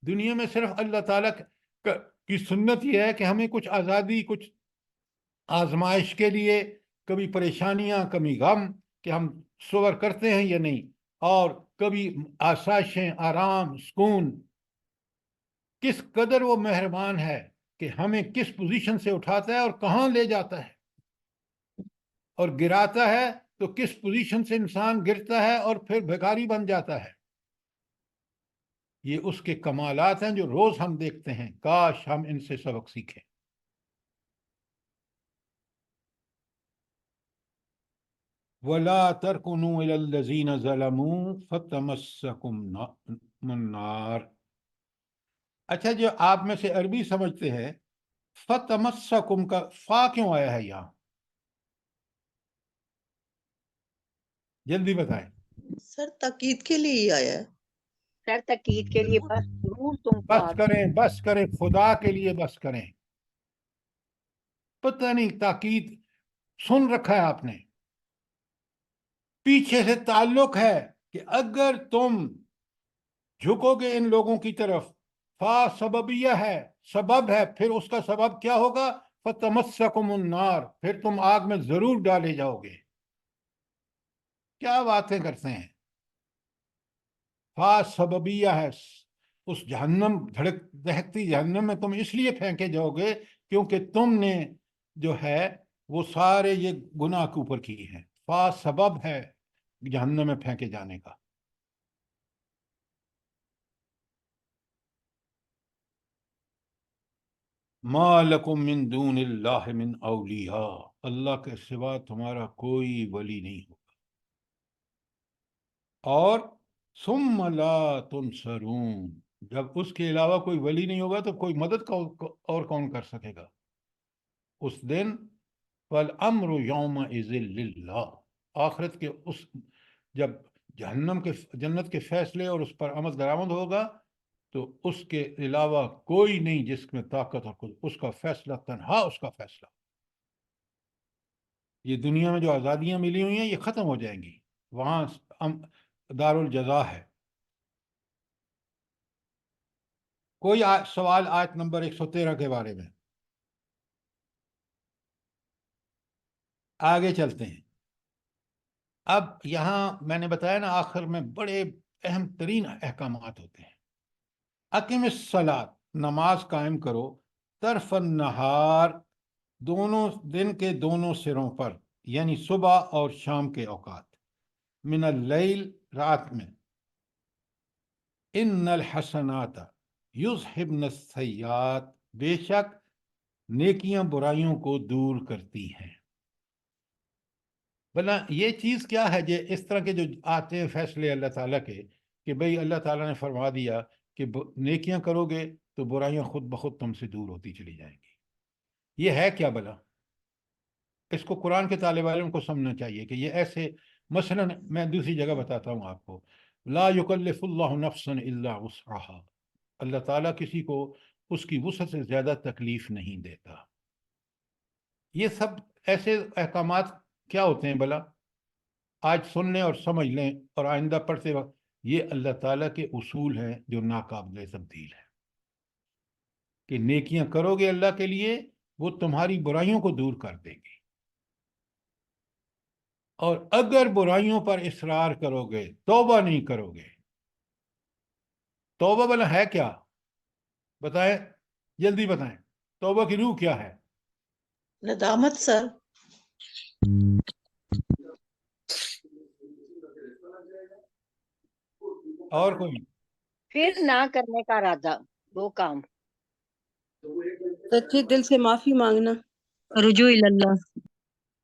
دنیا میں صرف اللہ تعالیٰ کی سنت یہ ہے کہ ہمیں کچھ آزادی، کچھ آزمائش کے لیے، کبھی پریشانیاں، کبھی غم، کہ ہم صبر کرتے ہیں یا نہیں، اور کبھی آسائشیں، آرام، سکون. کس قدر وہ مہربان ہے کہ ہمیں کس پوزیشن سے اٹھاتا ہے اور کہاں لے جاتا ہے، اور گراتا ہے تو کس پوزیشن سے انسان گرتا ہے اور پھر بھکاری بن جاتا ہے. یہ اس کے کمالات ہیں جو روز ہم دیکھتے ہیں. کاش ہم ان سے سبق سیکھیں. وَلَا تَرْكُنُوا إِلَى الَّذِينَ ظَلَمُوا فَتَمَسَّكُمُ النَّارُ. اچھا، جو آپ میں سے عربی سمجھتے ہیں، فتمسکم کا فا کیوں آیا ہے یہاں؟ جلدی بتائیں. سر تاکید کے لیے ہی آیا ہے. سر تاکید کے لیے بس ضرور تم بس کریں خدا کے لیے، بس کریں. پتہ نہیں تاکید سن رکھا ہے آپ نے، پیچھے سے تعلق ہے کہ اگر تم جھکو گے ان لوگوں کی طرف، فا سببیہ ہے، سبب ہے، پھر اس کا سبب کیا ہوگا؟ فتمسکم النار، پھر تم آگ میں ضرور ڈالے جاؤ گے۔ کیا باتیں کرتے ہیں! فا سببیہ ہے، اس جہنم دہکتی جہنم میں تم اس لیے پھینکے جاؤ گے کیونکہ تم نے جو ہے وہ سارے یہ گناہ کے اوپر کیے ہیں۔ فا سبب ہے جہنم میں پھینکے جانے کا۔ ما لکم من دون اللہ من اولیاء، اللہ کے سوا تمہارا کوئی ولی نہیں ہوگا، اور ثم لا تنصرون، جب اس کے علاوہ کوئی ولی نہیں ہوگا تو کوئی مدد اور کون کر سکے گا اس دن؟ والامر یومئذ للہ، آخرت کے اس جب جنت کے فیصلے اور اس پر عمل درآمد ہوگا تو اس کے علاوہ کوئی نہیں جس میں طاقت اور قدرت، اس کا فیصلہ تنہا اس کا فیصلہ۔ یہ دنیا میں جو آزادیاں ملی ہوئی ہیں یہ ختم ہو جائیں گی، وہاں دار الجزا ہے۔ کوئی سوال آیت نمبر 113 کے بارے میں؟ آگے چلتے ہیں۔ اب یہاں میں نے بتایا نا آخر میں بڑے اہم ترین احکامات ہوتے ہیں۔ اقیم الصلاۃ، نماز قائم کرو، طرف النہار، دونوں دن کے دونوں سروں پر، یعنی صبح اور شام کے اوقات، من اللیل، رات میں، ان الحسنات یذہبن السیئات، بے شک نیکیاں برائیوں کو دور کرتی ہیں۔ بلا یہ چیز کیا ہے؟ اس طرح کے جو آتے ہیں فیصلے اللہ تعالیٰ کے کہ بھئی اللہ تعالیٰ نے فرما دیا کہ نیکیاں کرو گے تو برائیاں خود بخود تم سے دور ہوتی چلی جائیں گی، یہ ہے کیا بلا؟ اس کو قرآن کے طالب علم کو سمجھنا چاہیے کہ یہ ایسے، مثلا میں دوسری جگہ بتاتا ہوں آپ کو، لا یکلف اللہ نفسا الا وسعها، اللہ تعالیٰ کسی کو اس کی وسعت سے زیادہ تکلیف نہیں دیتا۔ یہ سب ایسے احکامات کیا ہوتے ہیں بلا؟ آج سن لیں اور سمجھ لیں اور آئندہ پڑھتے وقت یہ اللہ تعالیٰ کے اصول ہیں جو ناقابل تبدیل ہیں، کہ نیکیاں کرو گے اللہ کے لیے، وہ تمہاری برائیوں کو دور کر دیں گے، اور اگر برائیوں پر اصرار کرو گے، توبہ نہیں کرو گے، توبہ بلا ہے کیا؟ بتائیں، جلدی بتائیں، توبہ کی روح کیا ہے؟ ندامت سر۔ اور کوئی؟ پھر نہ کرنے کا ارادہ، وہ کام۔ سچے دل سے معافی مانگنا، رجوع اللہ۔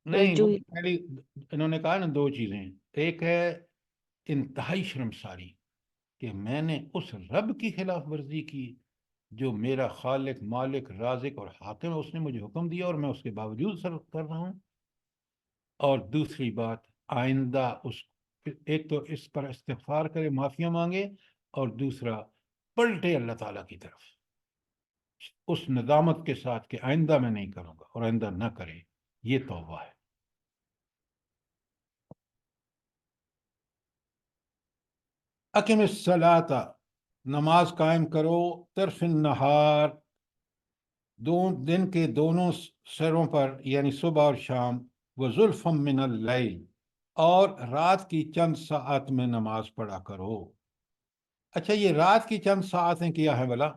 نہیں، وہ رجوع۔ پہلی انہوں نے کہا نا دو چیزیں، ایک ہے انتہائی شرمساری کہ میں نے اس رب کی خلاف ورزی کی جو میرا خالق، مالک، رازق اور حاکم ہے، اس نے مجھے حکم دیا اور میں اس کے باوجود سر کر رہا ہوں۔ اور دوسری بات، آئندہ ایک تو اس پر استغفار کرے، معافیاں مانگے، اور دوسرا پلٹے اللہ تعالیٰ کی طرف اس ندامت کے ساتھ کہ آئندہ میں نہیں کروں گا، اور آئندہ نہ کرے، یہ توبہ ہے۔ اقم الصلاۃ، نماز قائم کرو، طرف النہار، دن کے دونوں سروں پر، یعنی صبح اور شام، وزلفا من اللیل، اور رات کی چند ساعت میں نماز پڑھا کرو۔ اچھا، یہ رات کی چند ساعتیں کیا ہے بلا؟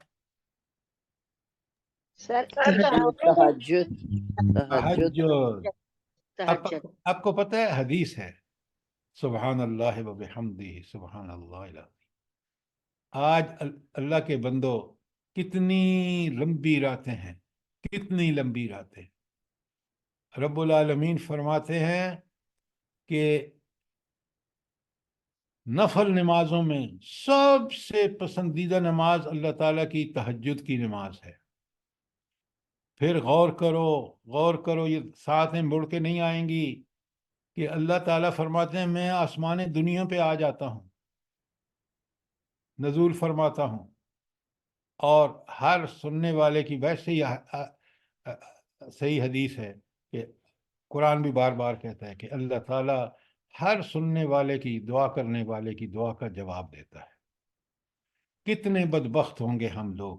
سر تہجد، تہجد۔ تہجد۔ آپ کو پتہ ہے حدیث ہے، سبحان اللہ و بحمدہ سبحان اللہ العظیم، آج اللہ کے بندو کتنی لمبی راتیں ہیں، کتنی لمبی راتیں۔ رب العالمین فرماتے ہیں کہ نفل نمازوں میں سب سے پسندیدہ نماز اللہ تعالیٰ کی تہجد کی نماز ہے۔ پھر غور کرو، یہ ساتھ مڑ کے نہیں آئیں گی کہ اللہ تعالیٰ فرماتے ہیں میں آسمان دنیا پہ آ جاتا ہوں، نزول فرماتا ہوں، اور ہر سننے والے کی، ویسے ہی صحیح حدیث ہے کہ قرآن بھی بار بار کہتا ہے کہ اللہ تعالیٰ ہر سننے والے کی، دعا کرنے والے کی دعا کا جواب دیتا ہے۔ کتنے بدبخت ہوں گے ہم لوگ،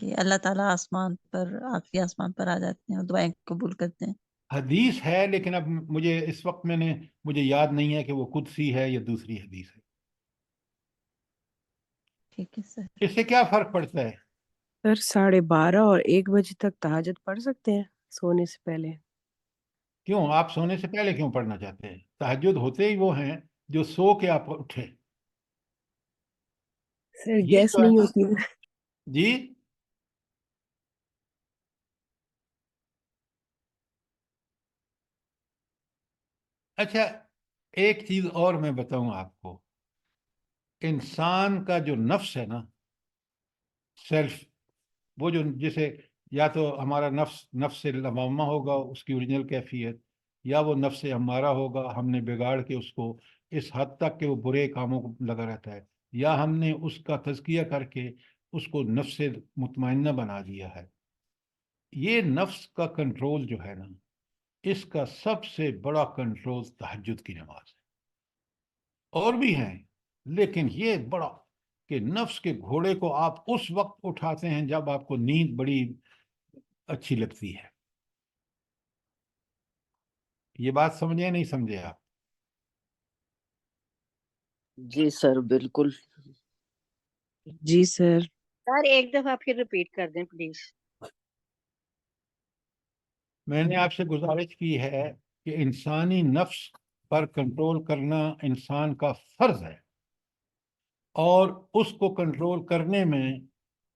کہ اللہ تعالیٰ آسمان پر آخری آسمان پر آ جاتے ہیں اور دعائیں قبول کرتے ہیں؟ حدیث ہے لیکن اب مجھے اس وقت مجھے یاد نہیں ہے کہ وہ قدسی ہے یا دوسری حدیث ہے. ٹھیک ہے سر. اس سے کیا فرق پڑتا ہے؟ سر 12:30 اور 1 بجے تک تہجد پڑھ سکتے ہیں سونے سے پہلے؟ کیوں آپ سونے سے پہلے کیوں پڑھنا چاہتے ہیں؟ تہجد ہوتے ہی وہ ہیں جو سو کے آپ اٹھے. سر یہ گیس جو ہے نہیں نا ہوتی ہے. جی اچھا، ایک چیز اور میں بتاؤں آپ کو. انسان کا جو نفس ہے نا، سیلف، وہ جو جسے یا تو ہمارا نفس لوامہ ہوگا اس کی اوریجنل کیفیت، یا وہ نفس ہمارا ہوگا ہم نے بگاڑ کے اس کو اس حد تک کہ وہ برے کاموں کو لگا رہتا ہے، یا ہم نے اس کا تزکیہ کر کے اس کو نفس مطمئنہ بنا دیا ہے. یہ نفس کا کنٹرول جو ہے نا، اس کا سب سے بڑا کنٹرول تہجد کی نماز ہے. اور بھی ہیں لیکن یہ بڑا کہ نفس کے گھوڑے کو آپ اس وقت اٹھاتے ہیں جب آپ کو نیند بڑی اچھی لگتی ہے. یہ بات سمجھے نہیں سمجھے آپ؟ جی سر بالکل. جی سر. سر ایک دفعہ پھر ریپیٹ کر دیں پلیز. میں نے آپ سے گزارش کی ہے کہ انسانی نفس پر کنٹرول کرنا انسان کا فرض ہے، اور اس کو کنٹرول کرنے میں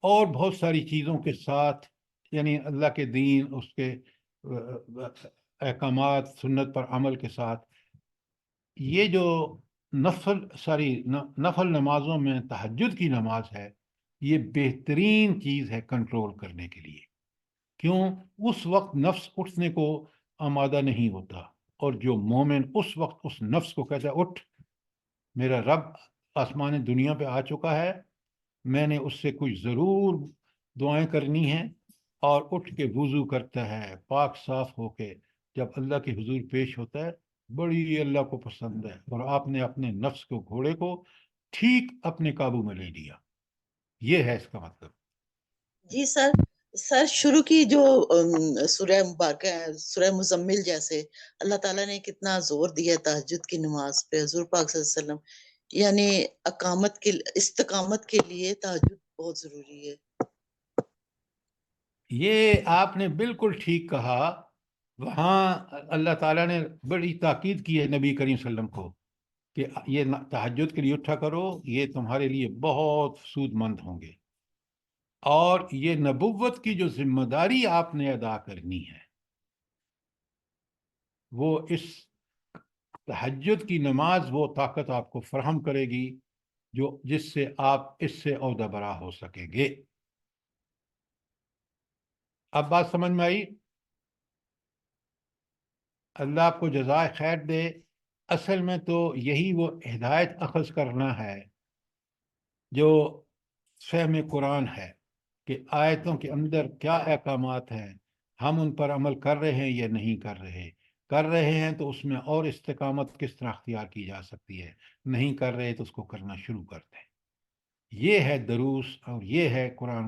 اور بہت ساری چیزوں کے ساتھ، یعنی اللہ کے دین، اس کے احکامات، سنت پر عمل کے ساتھ، یہ جو نفل نمازوں میں تہجد کی نماز ہے، یہ بہترین چیز ہے کنٹرول کرنے کے لیے. کیوں؟ اس وقت نفس اٹھنے کو آمادہ نہیں ہوتا، اور جو مومن اس وقت اس نفس کو کہتا ہے اٹھ، میرا رب آسمان دنیا پہ آ چکا ہے، میں نے اس سے کچھ ضرور دعائیں کرنی ہیں، اور اٹھ کے وضو کرتا ہے پاک صاف ہو کے، جب اللہ کے حضور پیش ہوتا ہے، بڑی اللہ کو پسند ہے، اور آپ نے اپنے نفس کو، گھوڑے کو ٹھیک اپنے قابو میں لے لیا. یہ ہے اس کا مطلب. جی سر. سر شروع کی جو سورہ مبارکہ ہے، سورہ مزمل جیسے، اللہ تعالیٰ نے کتنا زور دیا تہجد کی نماز پہ. حضور پاک صلی اللہ علیہ وسلم یعنی استقامت کے لیے تہجد بہت ضروری ہے. یہ آپ نے بالکل ٹھیک کہا. وہاں اللہ تعالیٰ نے بڑی تاکید کی ہے نبی کریم صلی اللہ علیہ وسلم کو کہ یہ تہجد کے لیے اٹھا کرو، یہ تمہارے لیے بہت سود مند ہوں گے. اور یہ نبوت کی جو ذمہ داری آپ نے ادا کرنی ہے، وہ اس تہجد کی نماز وہ طاقت آپ کو فراہم کرے گی جس سے آپ اس سے عہدہ برا ہو سکیں گے. اب بات سمجھ میں آئی؟ اللہ آپ کو جزائے خیر دے. اصل میں تو یہی وہ ہدایت اخذ کرنا ہے جو فہم قرآن ہے، کہ آیتوں کے اندر کیا احکامات ہیں، ہم ان پر عمل کر رہے ہیں یا نہیں کر رہے ہیں تو اس میں اور استقامت کس طرح اختیار کی جا سکتی ہے، نہیں کر رہے تو اس کو کرنا شروع کر دیں. یہ ہے دروس اور یہ ہے قرآن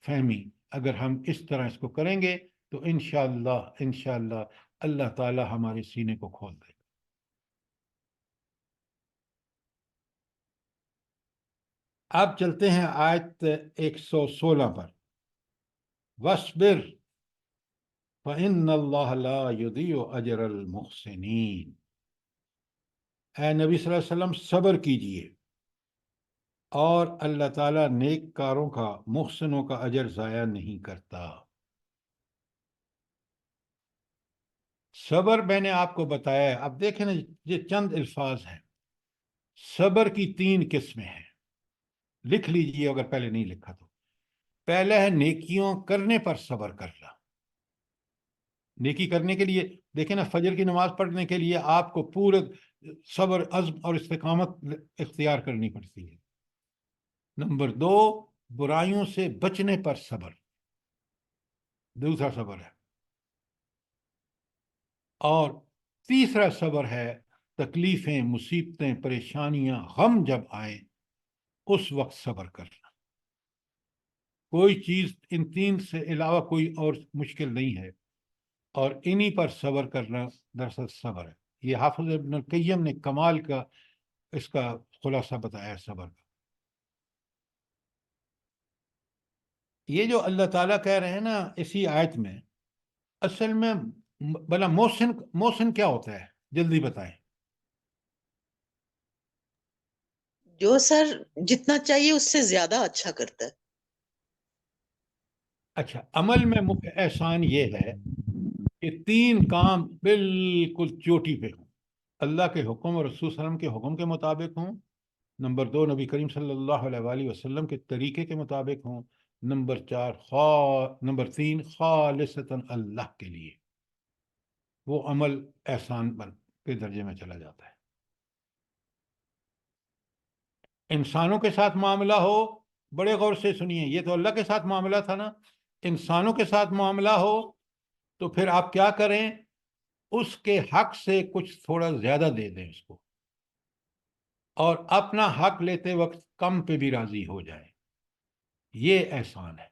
فہمی. اگر ہم اس طرح اس کو کریں گے تو انشاءاللہ اللہ تعالی ہمارے سینے کو کھول دے. اب چلتے ہیں آیت 116 پر. وَاصْبِرْ فَإِنَّ اللَّهَ لَا يُضِيعُ أَجْرَ الْمُحْسِنِينَ. اے نبی صلی اللہ علیہ وسلم صبر کیجئے، اور اللہ تعالیٰ نیک کاروں کا، محسنوں کا اجر ضائع نہیں کرتا. صبر میں نے آپ کو بتایا ہے. اب دیکھیں نا، یہ چند الفاظ ہیں. صبر کی 3 قسمیں ہیں، لکھ لیجئے اگر پہلے نہیں لکھا تو. پہلا ہے نیکیوں کرنے پر صبر کرنا. نیکی کرنے کے لیے دیکھیں نا، فجر کی نماز پڑھنے کے لیے آپ کو پورے صبر، عزم اور استقامت اختیار کرنی پڑتی ہے. نمبر 2، برائیوں سے بچنے پر صبر، دوسرا صبر ہے. اور تیسرا صبر ہے تکلیفیں، مصیبتیں، پریشانیاں، غم جب آئیں اس وقت صبر کرنا. کوئی چیز ان تین سے علاوہ کوئی اور مشکل نہیں ہے، اور انہی پر صبر کرنا دراصل صبر ہے۔ یہ حافظ ابن القیم نے کمال کا اس کا خلاصہ بتایا ہے صبر کا۔ یہ جو اللہ تعالیٰ کہہ رہے ہیں نا اسی آیت میں، اصل میں بلا محسن کیا ہوتا ہے؟ جلدی بتائیں۔ جو سر جتنا چاہیے اس سے زیادہ اچھا کرتا ہے۔ اچھا، عمل میں احسان یہ ہے کہ تین کام بالکل چوٹی پہ ہوں، اللہ کے حکم اور رسول صلی اللہ علیہ وسلم کے حکم کے مطابق ہوں، نمبر 2 نبی کریم صلی اللہ علیہ وآلہ وسلم کے طریقے کے مطابق ہوں، نمبر 3 خالصتاً اللہ کے لیے، وہ عمل احسان کے درجے میں چلا جاتا ہے۔ انسانوں کے ساتھ معاملہ ہو، بڑے غور سے سنیے، یہ تو اللہ کے ساتھ معاملہ تھا نا، انسانوں کے ساتھ معاملہ ہو تو پھر آپ کیا کریں؟ اس کے حق سے کچھ تھوڑا زیادہ دے دیں اس کو، اور اپنا حق لیتے وقت کم پہ بھی راضی ہو جائیں۔ یہ احسان ہے،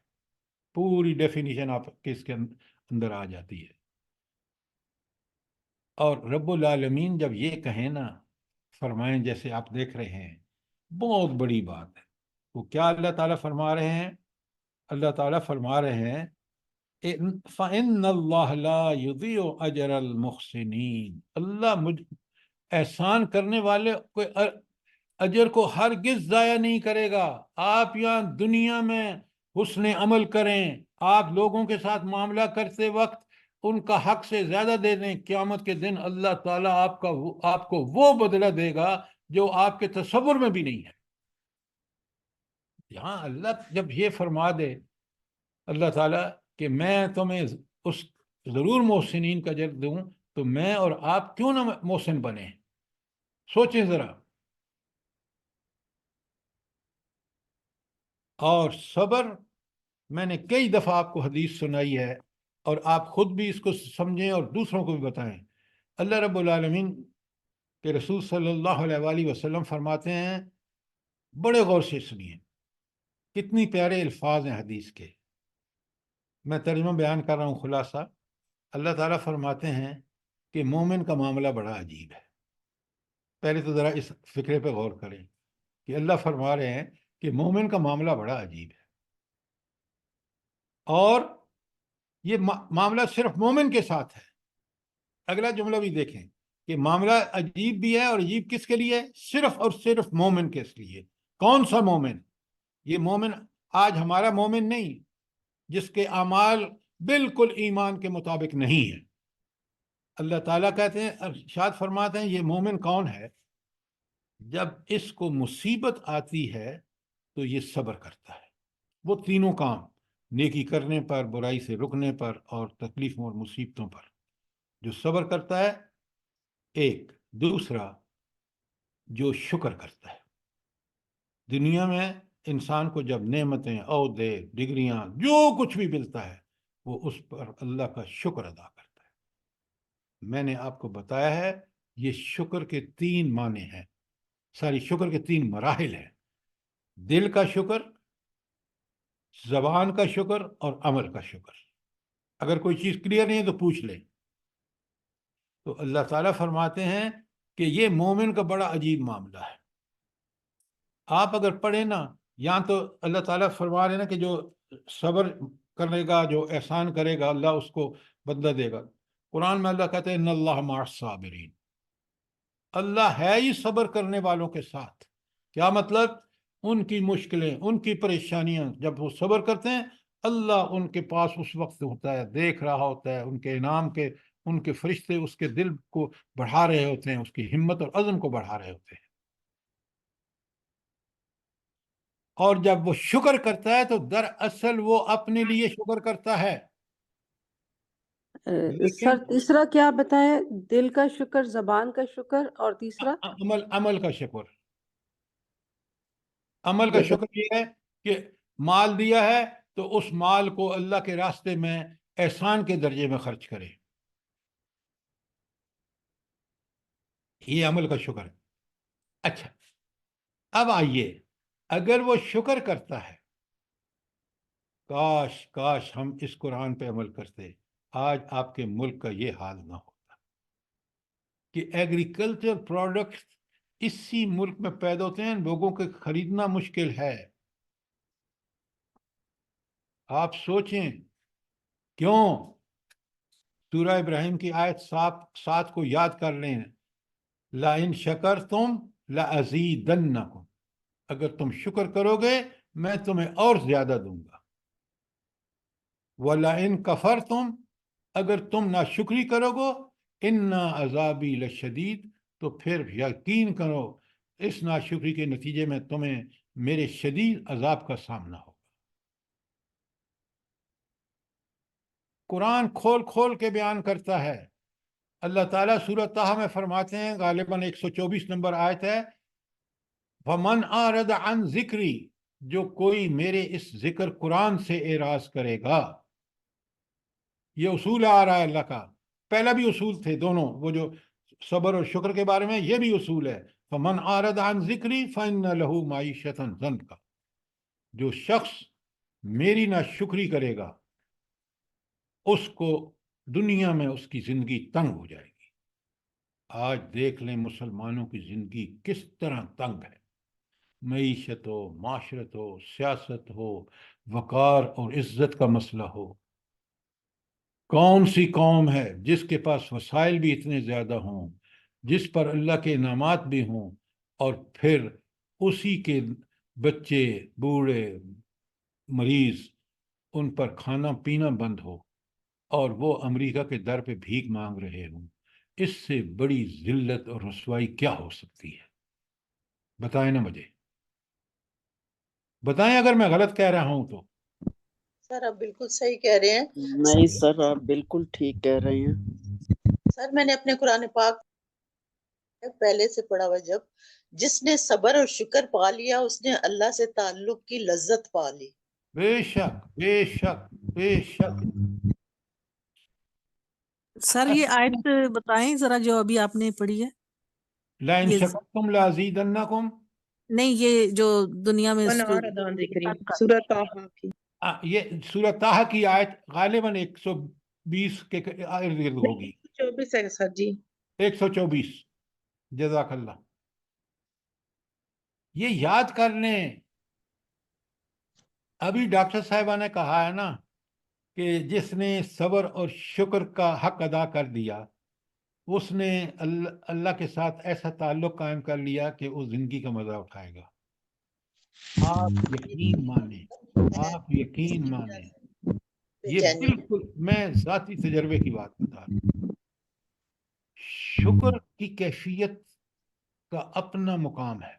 پوری ڈیفینیشن آپ کے اس کے اندر آ جاتی ہے۔ اور رب العالمین جب یہ کہیں نا، فرمائیں جیسے آپ دیکھ رہے ہیں، بہت بڑی بات ہے۔ وہ کیا اللہ تعالیٰ فرما رہے ہیں؟ اللہ تعالیٰ فرما رہے ہیں فَإِنَّ اللَّهَ لَا يُضِيعُ أَجْرَ الْمُحْسِنِينَ، اللہ احسان کرنے والے کو اجر کو ہرگز ضائع نہیں کرے گا۔ آپ یہاں دنیا میں حسن عمل کریں، آپ لوگوں کے ساتھ معاملہ کرتے وقت ان کا حق سے زیادہ دے دیں، قیامت کے دن اللہ تعالیٰ آپ کو وہ بدلہ دے گا جو آپ کے تصور میں بھی نہیں ہے۔ یہاں اللہ جب یہ فرما دے اللہ تعالیٰ کہ میں تمہیں اس ضرور محسنین کا اجر دوں، تو میں اور آپ کیوں نہ محسن بنے؟ سوچیں ذرا۔ اور صبر، میں نے کئی دفعہ آپ کو حدیث سنائی ہے، اور آپ خود بھی اس کو سمجھیں اور دوسروں کو بھی بتائیں۔ اللہ رب العالمین کے رسول صلی اللہ علیہ وآلہ وسلم فرماتے ہیں، بڑے غور سے سنیے، کتنی پیارے الفاظ ہیں حدیث کے، میں ترجمہ بیان کر رہا ہوں خلاصہ۔ اللہ تعالیٰ فرماتے ہیں کہ مومن کا معاملہ بڑا عجیب ہے۔ پہلے تو ذرا اس فکرے پہ غور کریں کہ اللہ فرما رہے ہیں کہ مومن کا معاملہ بڑا عجیب ہے، اور یہ معاملہ صرف مومن کے ساتھ ہے۔ اگلا جملہ بھی دیکھیں کہ معاملہ عجیب بھی ہے، اور عجیب کس کے لیے؟ صرف اور صرف مومن کے لیے۔ کون سا مومن؟ یہ مومن آج ہمارا مومن نہیں، جس کے اعمال بالکل ایمان کے مطابق نہیں ہیں۔ اللہ تعالیٰ کہتے ہیں، ارشاد فرماتے ہیں، یہ مومن کون ہے؟ جب اس کو مصیبت آتی ہے تو یہ صبر کرتا ہے۔ وہ تینوں کام، نیکی کرنے پر، برائی سے رکنے پر، اور تکلیفوں اور مصیبتوں پر جو صبر کرتا ہے، ایک۔ دوسرا، جو شکر کرتا ہے۔ دنیا میں انسان کو جب نعمتیں، عہدے، ڈگریاں، جو کچھ بھی ملتا ہے، وہ اس پر اللہ کا شکر ادا کرتا ہے۔ میں نے آپ کو بتایا ہے یہ شکر کے 3 معنی ہیں، شکر کے 3 مراحل ہیں: دل کا شکر، زبان کا شکر، اور عمل کا شکر۔ اگر کوئی چیز کلیئر نہیں ہے تو پوچھ لیں۔ تو اللہ تعالیٰ فرماتے ہیں کہ یہ مومن کا بڑا عجیب معاملہ ہے۔ آپ اگر پڑھیں نا، یہاں تو اللہ تعالیٰ فرما رہے ہیں نا کہ جو صبر کرے گا، جو احسان کرے گا، اللہ اس کو بدلہ دے گا۔ قرآن میں اللہ کہتے ہیں ان اللہ مع الصابرین، اللہ ہے ہی صبر کرنے والوں کے ساتھ۔ کیا مطلب؟ ان کی مشکلیں، ان کی پریشانیاں جب وہ صبر کرتے ہیں، اللہ ان کے پاس اس وقت ہوتا ہے، دیکھ رہا ہوتا ہے، ان کے انعام کے، ان کے فرشتے اس کے دل کو بڑھا رہے ہوتے ہیں، اس کی ہمت اور عزم کو بڑھا رہے ہوتے ہیں۔ اور جب وہ شکر کرتا ہے تو دراصل وہ اپنے لیے شکر کرتا ہے، سر لیکن تیسرا کیا بتایا؟ دل کا شکر، زبان کا شکر، اور تیسرا عمل کا شکر۔ عمل کا جیسے شکر یہ ہے کہ مال دیا ہے تو اس مال کو اللہ کے راستے میں احسان کے درجے میں خرچ کرے، یہ عمل کا شکر ہے۔ اچھا، اب آئیے، اگر وہ شکر کرتا ہے کاش کاش ہم اس قرآن پہ عمل کرتے، آج آپ کے ملک کا یہ حال نہ ہوتا کہ ایگریکلچر پروڈکٹس اسی ملک میں پیدا ہوتے ہیں، لوگوں کے خریدنا مشکل ہے۔ آپ سوچیں کیوں؟ سورہ ابراہیم کی آیت 7 کو یاد کر لیں، لَإِن شَكَرْتُمْ لَأَزِيدَنَّكُمْ، اگر تم شکر کرو گے میں تمہیں اور زیادہ دوں گا، وَلَئِن كَفَرْتُمْ، اگر تم ناشکری کرو گے إِنَّ عَذَابِي لَشَدِيدٌ، تو پھر یقین کرو اس ناشکری کے نتیجے میں تمہیں میرے شدید عذاب کا سامنا ہوگا۔ قرآن کھول کھول کے بیان کرتا ہے۔ اللہ تعالیٰ سورہ طٰہٰ میں فرماتے ہیں، غالباً 124 نمبر آیت ہے، وَمَنْ أَعْرَضَ عَنْ ذِكْرِي، جو کوئی میرے اس ذکر قرآن سے اعراض کرے گا۔ یہ اصول آ رہا ہے اللہ کا، پہلا بھی اصول تھے دونوں، وہ جو صبر اور شکر کے بارے میں، یہ بھی اصول ہے۔ فَمَنْ أَعْرَضَ عَنْ ذِكْرِي فَإِنَّ لَهُ مَعِيشَةً ضَنْكًا، جو شخص میری ناشکری کرے گا اس کو دنیا میں اس کی زندگی تنگ ہو جائے گی۔ آج دیکھ لیں مسلمانوں کی زندگی کس طرح تنگ ہے، معیشت ہو، معاشرت ہو، سیاست ہو، وقار اور عزت کا مسئلہ ہو۔ کون سی قوم ہے جس کے پاس وسائل بھی اتنے زیادہ ہوں، جس پر اللہ کے انعامات بھی ہوں، اور پھر اسی کے بچے، بوڑھے، مریض، ان پر کھانا پینا بند ہو اور وہ امریکہ کے در پہ بھیک مانگ رہے ہوں؟ اس سے بڑی ذلت اور رسوائی کیا ہو سکتی ہے؟ بتائیں نا مجھے، بتائیں اگر میں غلط کہہ رہا ہوں تو۔ سر آپ بالکل صحیح کہہ رہے ہیں۔ نہیں سر، آپ بالکل ٹھیک کہہ رہے ہیں۔ سر میں نے اپنے قرآن پاک پہلے سے پڑھا ہوا، جب جس نے صبر اور شکر پا لیا اس نے اللہ سے تعلق کی لذت پا لی۔ بے شک بے شک بے شک۔ سر یہ آیت بتائیں ذرا جو ابھی آپ نے پڑھی ہے، لَإِن یہ شَكَرْتُمْ لَأَزِيدَنَّكُمْ، نہیں یہ جو دنیا میں من اعرض عن ذکری، سورہ طٰہٰ کی۔ یہ سورہ طٰہٰ کی آیت غالباً 120 کے ارد گرد ہوگی۔ 24 ہے سر جی۔ 124، جزاک اللہ۔ یہ یاد کر لیں، ابھی ڈاکٹر صاحبہ نے کہا ہے نا کہ جس نے صبر اور شکر کا حق ادا کر دیا اس نے اللہ کے ساتھ ایسا تعلق قائم کر لیا کہ وہ زندگی کا مزہ اٹھائے گا۔ آپ یقین مانیں، آپ یقین مانیں، یہ بالکل میں ذاتی تجربے کی بات بتا رہا ہوں۔ شکر کی کیفیت کا اپنا مقام ہے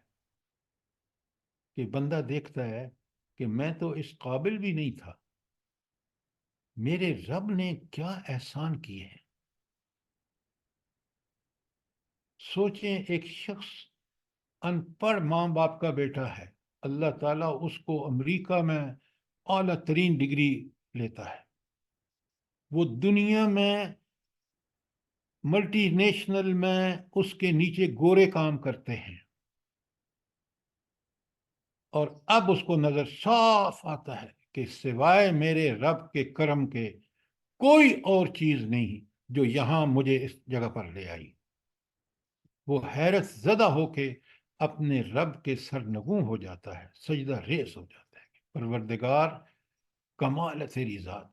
کہ بندہ دیکھتا ہے کہ میں تو اس قابل بھی نہیں تھا، میرے رب نے کیا احسان کیے ہیں۔ سوچیں، ایک شخص ان پڑھ ماں باپ کا بیٹا ہے، اللہ تعالیٰ اس کو امریکہ میں اعلیٰ ترین ڈگری لیتا ہے، وہ دنیا میں ملٹی نیشنل میں اس کے نیچے گورے کام کرتے ہیں، اور اب اس کو نظر صاف آتا ہے کہ سوائے میرے رب کے کرم کے کوئی اور چیز نہیں جو یہاں مجھے اس جگہ پر لے آئی۔ وہ حیرت زدہ ہو کے اپنے رب کے سرنگوں ہو جاتا ہے، سجدہ ریز ہو جاتا ہے، پروردگار کمال ہے تیری ذات۔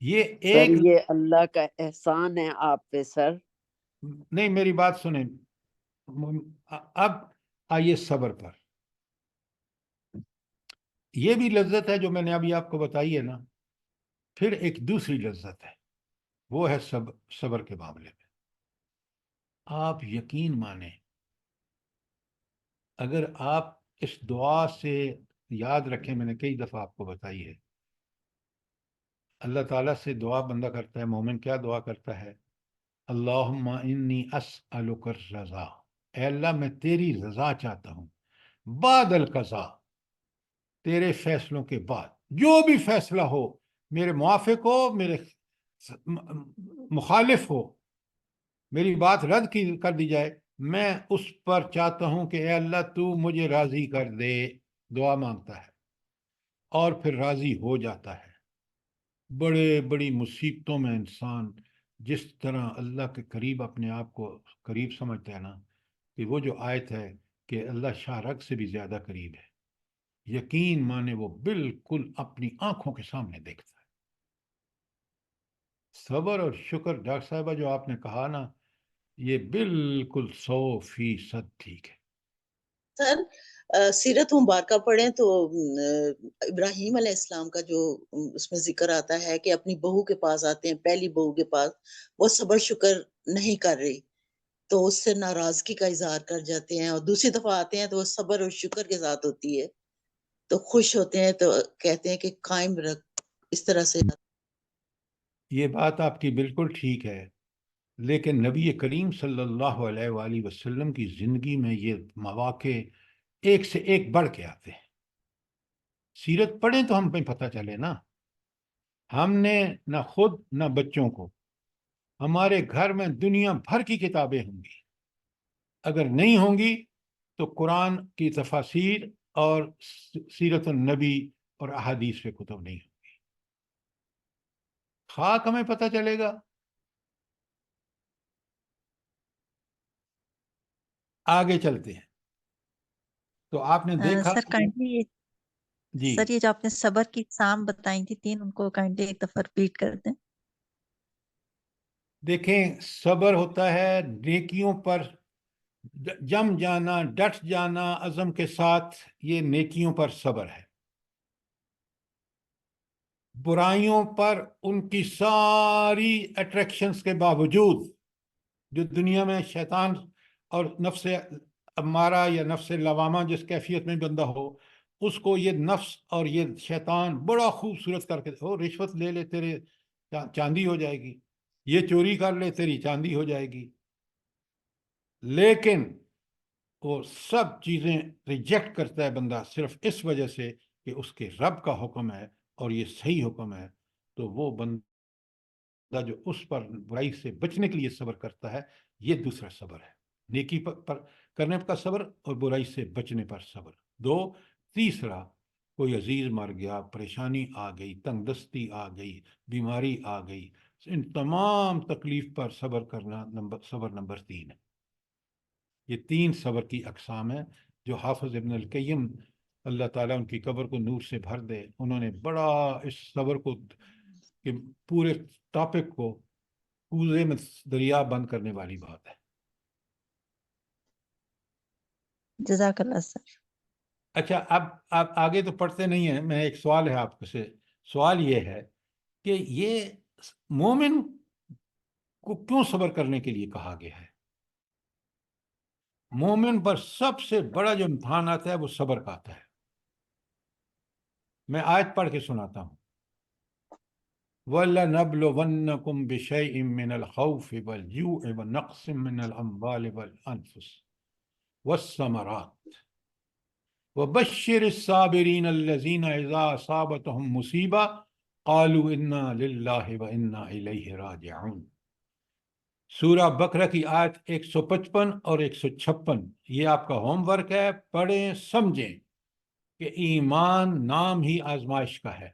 یہ سر ایک یہ اللہ کا احسان ہے آپ پہ سر۔ نہیں، میری بات سنیں، اب آئیے صبر پر۔ یہ بھی لذت ہے جو میں نے ابھی آپ کو بتائی ہے نا، پھر ایک دوسری لذت ہے، وہ ہے صبر کے معاملے میں۔ آپ یقین مانیں، اگر آپ اس دعا سے یاد رکھیں، میں نے کئی دفعہ آپ کو بتائی ہے، اللہ تعالیٰ سے دعا بندہ کرتا ہے، مومن کیا دعا کرتا ہے؟ اللہم انی اسألک الرضا، اے اللہ میں تیری رضا چاہتا ہوں، بعد القضاء، تیرے فیصلوں کے بعد جو بھی فیصلہ ہو، میرے موافق ہو، میرے مخالف ہو، میری بات رد کر دی جائے، میں اس پر چاہتا ہوں کہ اے اللہ تو مجھے راضی کر دے، دعا مانگتا ہے۔ اور پھر راضی ہو جاتا ہے۔ بڑے بڑی مصیبتوں میں انسان جس طرح اللہ کے قریب اپنے آپ کو قریب سمجھتا ہے نا، کہ وہ جو آیت ہے کہ اللہ شاہ رگ سے بھی زیادہ قریب ہے، یقین مانے وہ بالکل اپنی آنکھوں کے سامنے دیکھتا ہے۔ صبر اور شکر ڈاکٹر صاحبہ جو آپ نے کہا نا، یہ بالکل 100% ٹھیک ہے۔ سر سیرت مبارکہ پڑھیں تو ابراہیم علیہ السلام کا جو اس میں ذکر آتا ہے کہ اپنی بہو کے پاس آتے ہیں، پہلی بہو کے پاس، وہ صبر شکر نہیں کر رہی تو اس سے ناراضگی کا اظہار کر جاتے ہیں، اور دوسری دفعہ آتے ہیں تو وہ صبر اور شکر کے ساتھ ہوتی ہے تو خوش ہوتے ہیں، تو کہتے ہیں کہ قائم رکھ، اس طرح سے۔ یہ بات آپ کی بالکل ٹھیک ہے، لیکن نبی کریم صلی اللہ علیہ وآلہ وسلم کی زندگی میں یہ مواقع ایک سے ایک بڑھ کے آتے ہیں۔ سیرت پڑھیں تو ہم پہ پتہ چلے نا۔ ہم نے نہ خود نہ بچوں کو، ہمارے گھر میں دنیا بھر کی کتابیں ہوں گی، اگر نہیں ہوں گی تو قرآن کی تفاسیر اور سیرت النبی اور احادیث پہ کتب نہیں ہوں گی۔ خاک ہمیں پتہ چلے گا۔ آگے چلتے ہیں تو آپ نے دیکھا سر کائنڈلی جی سر یہ جو آپ نے صبر کی اقسام بتائی تھی 3، ان کو کائنڈلی ایک دفعہ ریپیٹ کر دیں۔ دیکھیں، صبر ہوتا ہے نیکیوں پر جم جانا، ڈٹ جانا عزم کے ساتھ، یہ نیکیوں پر صبر ہے۔ برائیوں پر ان کی ساری اٹریکشنز کے باوجود، جو دنیا میں شیطان اور نفس امارہ یا نفس لوامہ جس کیفیت میں بندہ ہو، اس کو یہ نفس اور یہ شیطان بڑا خوبصورت کر کے، رشوت لے لے تیرے چاندی ہو جائے گی، یہ چوری کر لے تیری چاندی ہو جائے گی، لیکن وہ سب چیزیں ریجیکٹ کرتا ہے بندہ صرف اس وجہ سے کہ اس کے رب کا حکم ہے اور یہ صحیح حکم ہے، تو وہ بندہ جو اس پر برائی سے بچنے کے لیے صبر کرتا ہے، یہ دوسرا صبر ہے، نیکی پر کرنے کا صبر اور برائی سے بچنے پر صبر۔ دو، تیسرا، کوئی عزیز مر گیا، پریشانی آ گئی، تنگ دستی آ گئی، بیماری آ گئی، ان تمام تکلیف پر صبر کرنا صبر نمبر 3 ہے۔ یہ 3 صبر کی اقسام ہیں جو حافظ ابن القیم اللہ تعالیٰ ان کی قبر کو نور سے بھر دے، انہوں نے بڑا اس صبر کو کہ پورے ٹاپک کو کوزے میں دریا بند کرنے والی بات ہے۔ جزاک اللہ سر۔ اچھا، اب آپ آگے تو پڑھتے نہیں ہیں، میں ایک سوال ہے آپ سے، سوال یہ ہے کہ یہ مومن کو کیوں صبر کرنے کے لیے کہا گیا ہے؟ مومن پر سب سے بڑا جو امتحان آتا ہے وہ صبر کا آتا ہے۔ میں آیت پڑھ کے سناتا ہوں۔ وَلَنَبْلُوَنَّكُمْ بِشَيْءٍ مِّنَ الْخَوْفِ وَالْجُوعِ وَنَقْصٍ مِّنَ الْأَمْوَالِ وَالْأَنفُسِ وَالثَّمَرَاتِ وَبَشِّرِ الصَّابِرِينَ الَّذِينَ إِذَا أَصَابَتْهُمْ مُصِيبَةٌ قَالُوا إِنَّا لِلَّهِ وَإِنَّا إِلَيْهِ رَاجِعُونَ۔ سورہ بقرہ کی آیت 155 اور 156، یہ آپ کا ہوم ورک ہے، پڑھیں سمجھیں کہ ایمان نام ہی آزمائش کا ہے۔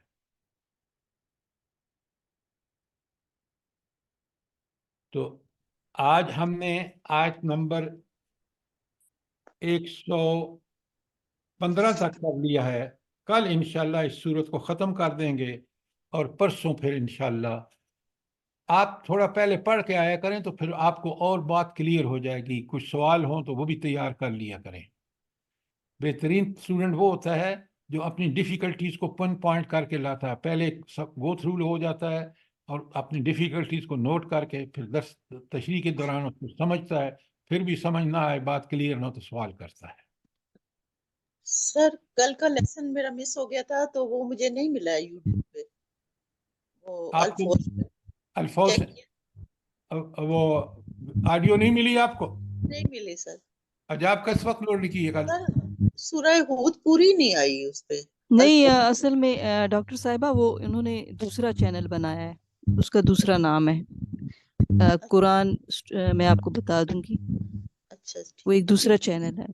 تو آج ہم نے آیت نمبر 115 تک کر لیا ہے، کل انشاءاللہ اس سورت کو ختم کر دیں گے، اور پرسوں پھر انشاءاللہ آپ تھوڑا پہلے پڑھ کے آیا کریں تو پھر آپ کو اور بات کلیئر ہو جائے گی۔ کچھ سوال ہوں تو وہ بھی تیار کر لیا کریں۔ بہترین اسٹوڈنٹ وہ ہوتا ہے جو اپنی ڈیفیکلٹیز کو پوائنٹ کر کے لاتا ہے، پہلے سب گو تھرو ہو جاتا ہے اور اپنی ڈیفیکلٹیز کو نوٹ کر کے پھر درس تشریح کے دوران اس کو سمجھتا ہے، پھر بھی سمجھ نہ آئے، بات کلیئر نہ ہو تو سوال کرتا ہے۔ سر کل کا لیسن میرا مس ہو گیا تھا تو وہ مجھے نہیں ملا ہے یوٹیوب پہ، وہ آپ کو الفاظ چیک کیا، وہ آڈیو نہیں ملی آپ کو؟ نہیں ملی سر۔ اچھا، آپ کس وقت لوڈ کیے کل؟ سر سورہ ہود پوری نہیں آئی اس پہ۔ نہیں، اصل میں ڈاکٹر صاحبہ وہ انہوں نے دوسرا چینل بنایا ہے، اس کا دوسرا نام ہے قرآن، میں آپ کو بتا دوں گی، اچھا وہ ایک دوسرا چینل ہے۔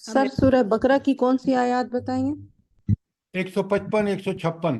سر سورہ بقرہ کی کون سی آیات بتائیں گے؟ 155 156